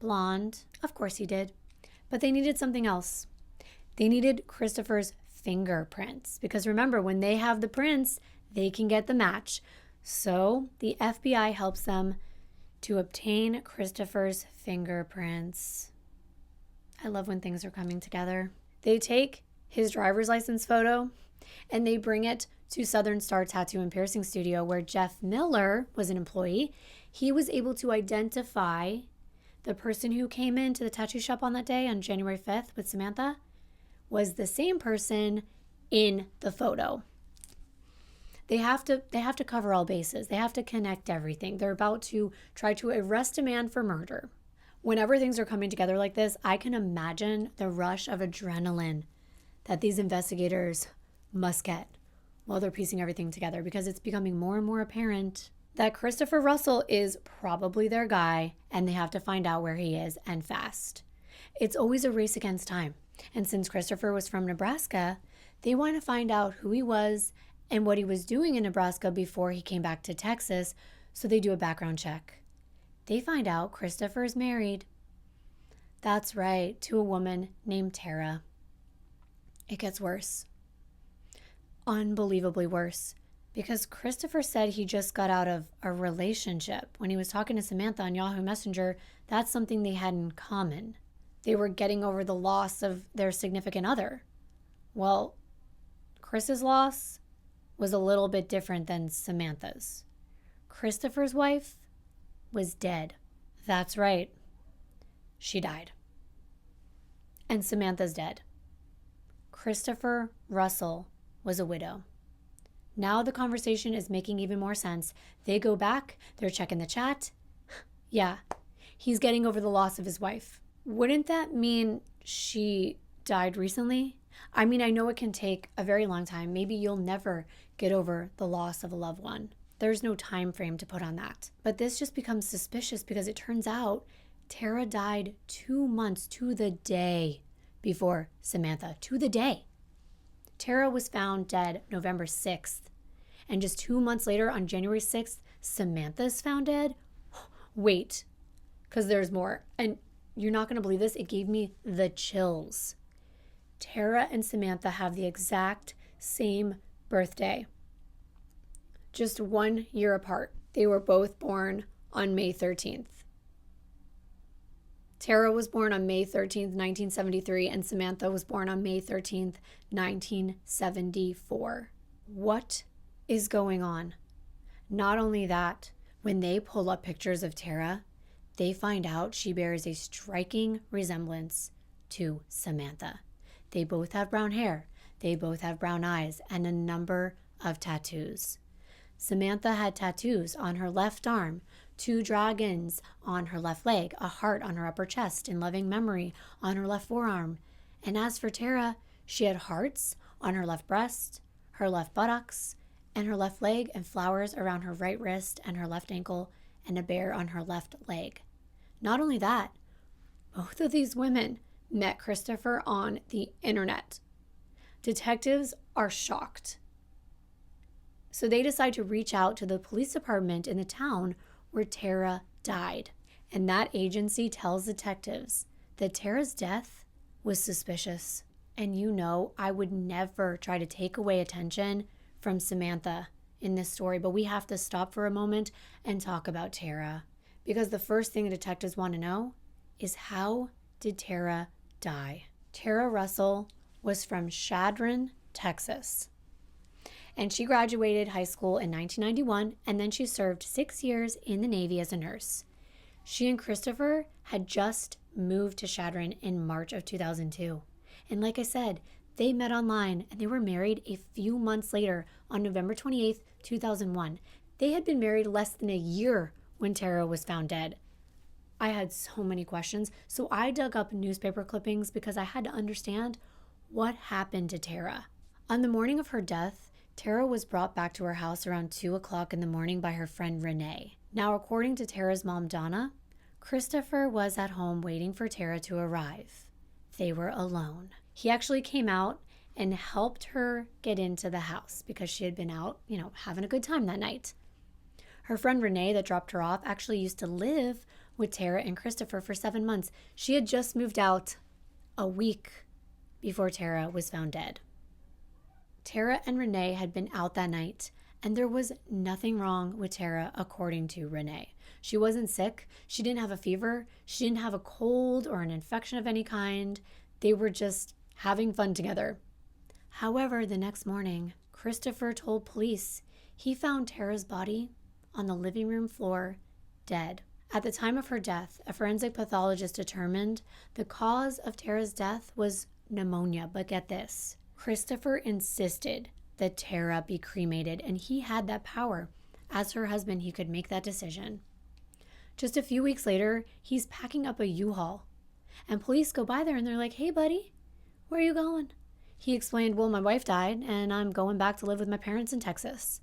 Blonde. Of course he did. But they needed something else. They needed Christopher's fingerprints, because remember, when they have the prints, they can get the match. So the FBI helps them to obtain Christopher's fingerprints. I love when things are coming together. They take his driver's license photo and they bring it to Southern Star Tattoo and Piercing Studio, where Jeff Miller was an employee. He was able to identify the person who came into the tattoo shop on that day, on January 5th with Samantha, was the same person in the photo. They have to cover all bases. They have to connect everything. They're about to try to arrest a man for murder. Whenever things are coming together like this, I can imagine the rush of adrenaline that these investigators must get while they're piecing everything together, because it's becoming more and more apparent that Christopher Russell is probably their guy, and they have to find out where he is, and fast. It's always a race against time. And since Christopher was from Nebraska, they want to find out who he was and what he was doing in Nebraska before he came back to Texas, so they do a background check. They find out Christopher is married. That's right, to a woman named Tara. It gets worse. Unbelievably worse. Because Christopher said he just got out of a relationship. When he was talking to Samantha on Yahoo Messenger, that's something they had in common. They were getting over the loss of their significant other. Well, Chris's loss was a little bit different than Samantha's. Christopher's wife was dead. That's right. She died. and Samantha's dead. Christopher Russell was a widow. Now the conversation is making even more sense. They go back, they're checking the chat. Yeah, he's getting over the loss of his wife. Wouldn't that mean she died recently? I mean, I know it can take a very long time. Maybe you'll never get over the loss of a loved one. There's no time frame to put on that. But this just becomes suspicious because it turns out Tara died 2 months to the day before Samantha. To the day. Tara was found dead November 6th. And just 2 months later, on January 6th, Samantha's found dead? Wait, because there's more. And you're not going to believe this. It gave me the chills. Tara and Samantha have the exact same birthday. Just 1 year apart. They were both born on May 13th. Tara was born on May 13th, 1973, and Samantha was born on May 13th, 1974. What is going on? Not only that, when they pull up pictures of Tara, they find out she bears a striking resemblance to Samantha. They both have brown hair, they both have brown eyes, and a number of tattoos. Samantha had tattoos on her left arm, 2 dragons on her left leg, a heart on her upper chest, in loving memory on her left forearm. And as for Tara, she had hearts on her left breast, her left buttocks, and her left leg, and flowers around her right wrist and her left ankle, and a bear on her left leg. Not only that, both of these women met Christopher on the internet. Detectives are shocked. So they decide to reach out to the police department in the town where Tara died. And that agency tells detectives that Tara's death was suspicious. And you know, I would never try to take away attention from Samantha in this story, but we have to stop for a moment and talk about Tara. Because the first thing the detectives want to know is, how did Tara die? Tara Russell was from Chadron, Texas. And she graduated high school in 1991, and then she served 6 years in the Navy as a nurse. She and Christopher had just moved to Chadron in March of 2002. And like I said, they met online and they were married a few months later on November 28th, 2001. They had been married less than a year when Tara was found dead. I had so many questions, so I dug up newspaper clippings because I had to understand what happened to Tara. On the morning of her death, Tara was brought back to her house around 2 o'clock in the morning by her friend Renee. Now, according to Tara's mom, Donna, Christopher was at home waiting for Tara to arrive. They were alone. He actually came out and helped her get into the house because she had been out, having a good time that night. Her friend Renee that dropped her off actually used to live with Tara and Christopher for 7 months. She had just moved out a week before Tara was found dead. Tara and Renee had been out that night, and there was nothing wrong with Tara, according to Renee. She wasn't sick. She didn't have a fever. She didn't have a cold or an infection of any kind. They were just having fun together. However, the next morning, Christopher told police he found Tara's body on the living room floor, dead. At the time of her death, a forensic pathologist determined the cause of Tara's death was pneumonia. But get this, Christopher insisted that Tara be cremated, and he had that power. As her husband, he could make that decision. Just a few weeks later, he's packing up a U-Haul, and police go by there and they're like, "Hey, buddy, where are you going?" He explained, "Well, my wife died and I'm going back to live with my parents in Texas."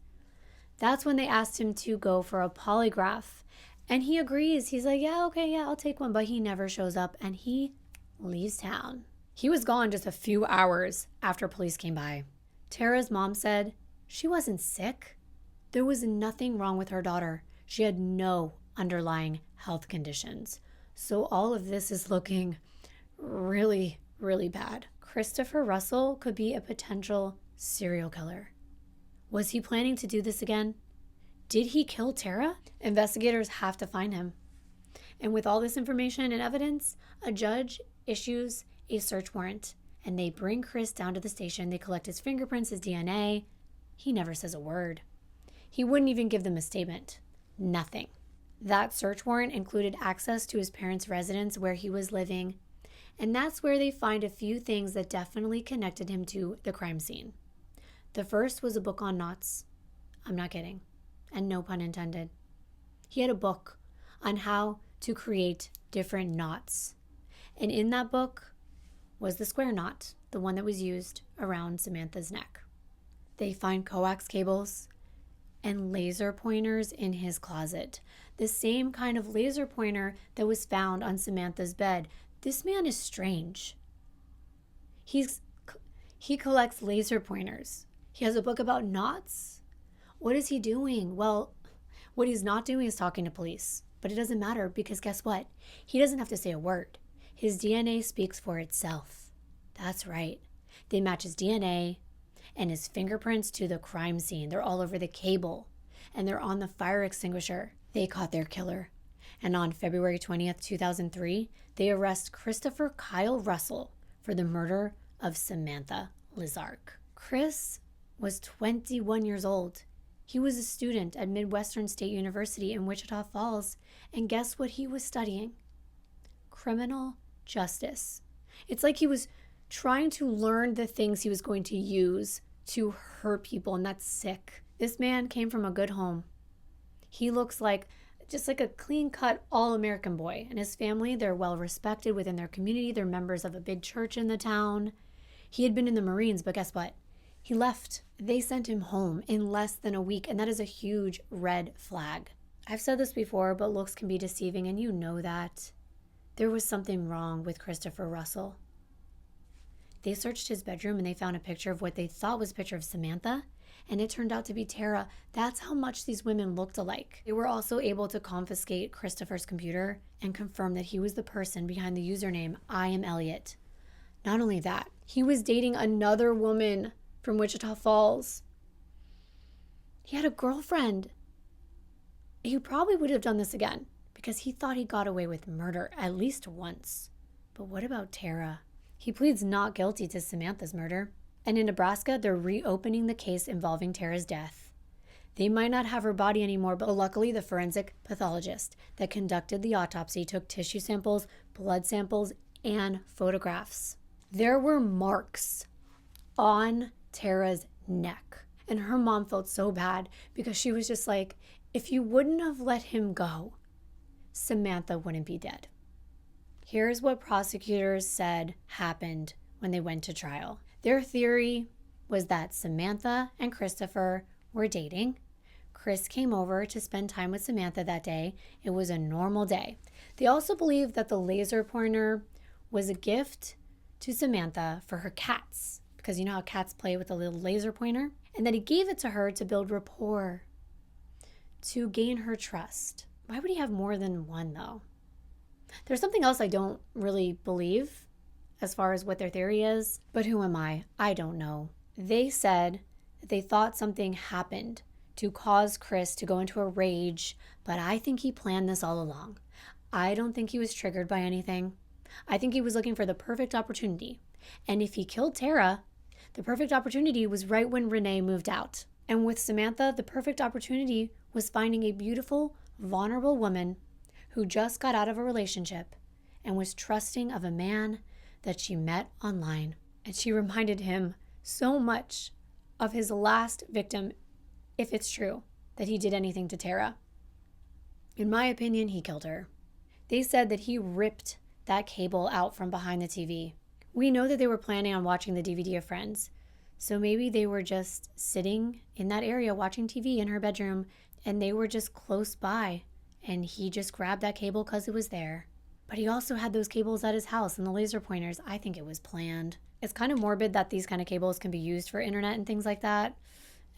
That's when they asked him to go for a polygraph, and he agrees. He's like, "Yeah, okay, yeah, I'll take one," but he never shows up and he leaves town. He was gone just a few hours after police came by. Tara's mom said she wasn't sick. There was nothing wrong with her daughter. She had no underlying health conditions. So all of this is looking really, really bad. Christopher Russell could be a potential serial killer. Was he planning to do this again? Did he kill Tara? Investigators have to find him. And with all this information and evidence, a judge issues a search warrant, and they bring Chris down to the station. They collect his fingerprints, his DNA. He never says a word. He wouldn't even give them a statement. Nothing. That search warrant included access to his parents' residence where he was living, And that's where they find a few things that definitely connected him to the crime scene. The first was a book on knots. I'm not kidding. And no pun intended. He had a book on how to create different knots. And in that book was the square knot, the one that was used around Samantha's neck. They find coax cables and laser pointers in his closet. The same kind of laser pointer that was found on Samantha's bed. This man is strange. He collects laser pointers. He has a book about knots. What is he doing? Well, what he's not doing is talking to police. But it doesn't matter because guess what? He doesn't have to say a word. His DNA speaks for itself. That's right. They match his DNA and his fingerprints to the crime scene. They're all over the cable and they're on the fire extinguisher. They caught their killer. And on February 20th, 2003, they arrest Christopher Kyle Russell for the murder of Samantha Lezark. Chris was 21 years old. He was a student at Midwestern State University in Wichita Falls. And guess what he was studying? Criminal justice. It's like he was trying to learn the things he was going to use to hurt people, and that's sick. This man came from a good home. He looks like just like a clean-cut all-American boy. And his family, they're well-respected within their community. They're members of a big church in the town. He had been in the Marines, but guess what? He left. They sent him home in less than a week, and that is a huge red flag. I've said this before, but looks can be deceiving, and you know that. There was something wrong with Christopher Russell. They searched his bedroom and they found a picture of what they thought was a picture of Samantha, and it turned out to be Tara. That's how much these women looked alike. They were also able to confiscate Christopher's computer and confirm that he was the person behind the username I am Elliot. Not only that, he was dating another woman from Wichita Falls. He had a girlfriend. He probably would have done this again because he thought he got away with murder at least once. But what about Tara? He pleads not guilty to Samantha's murder. And in Nebraska, they're reopening the case involving Tara's death. They might not have her body anymore, but luckily the forensic pathologist that conducted the autopsy took tissue samples, blood samples, and photographs. There were marks on Tara's neck. And her mom felt so bad because she was just like, if you wouldn't have let him go, Samantha wouldn't be dead. Here's what prosecutors said happened when they went to trial. Their theory was that Samantha and Christopher were dating. Chris came over to spend time with Samantha that day. It was a normal day. They also believed that the laser pointer was a gift to Samantha for her cats, because you know how cats play with a little laser pointer, and that he gave it to her to build rapport, to gain her trust. Why would he have more than one, though? There's something else I don't really believe as far as what their theory is, but who am I? I don't know. They said that they thought something happened to cause Chris to go into a rage, but I think he planned this all along. I don't think he was triggered by anything. I think he was looking for the perfect opportunity. And if he killed Tara, the perfect opportunity was right when Renee moved out. And with Samantha, the perfect opportunity was finding a beautiful, vulnerable woman who just got out of a relationship and was trusting of a man that she met online. And she reminded him so much of his last victim, if it's true that he did anything to Tara. In my opinion, he killed her. They said that he ripped that cable out from behind the TV. We know that they were planning on watching the DVD of Friends. So maybe they were just sitting in that area watching TV in her bedroom and they were just close by and he just grabbed that cable because it was there. But he also had those cables at his house and the laser pointers. I think it was planned. It's kind of morbid that these kind of cables can be used for internet and things like that.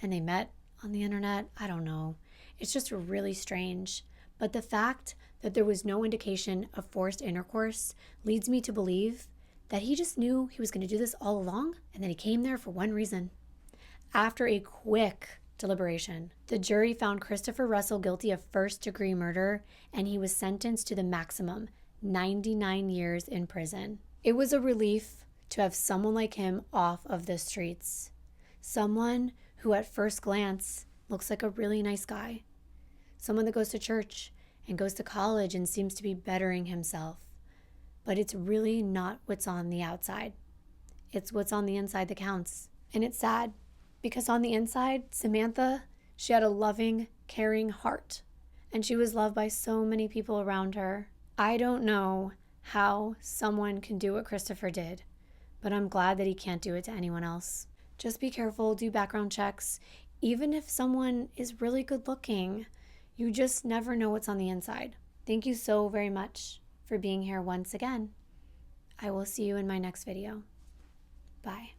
And they met on the internet. I don't know. It's just really strange. But the fact that there was no indication of forced intercourse leads me to believe that he just knew he was going to do this all along and that he came there for one reason. After a quick deliberation, the jury found Christopher Russell guilty of first-degree murder and he was sentenced to the maximum 99 years in prison. It was a relief to have someone like him off of the streets. Someone who at first glance looks like a really nice guy. Someone that goes to church and goes to college and seems to be bettering himself. but it's really not what's on the outside. It's what's on the inside that counts. And it's sad because on the inside, Samantha, she had a loving, caring heart, and she was loved by so many people around her. I don't know how someone can do what Christopher did, but I'm glad that he can't do it to anyone else. Just be careful, do background checks. Even if someone is really good looking, you just never know what's on the inside. Thank you so very much for being here once again. I will see you in my next video. Bye.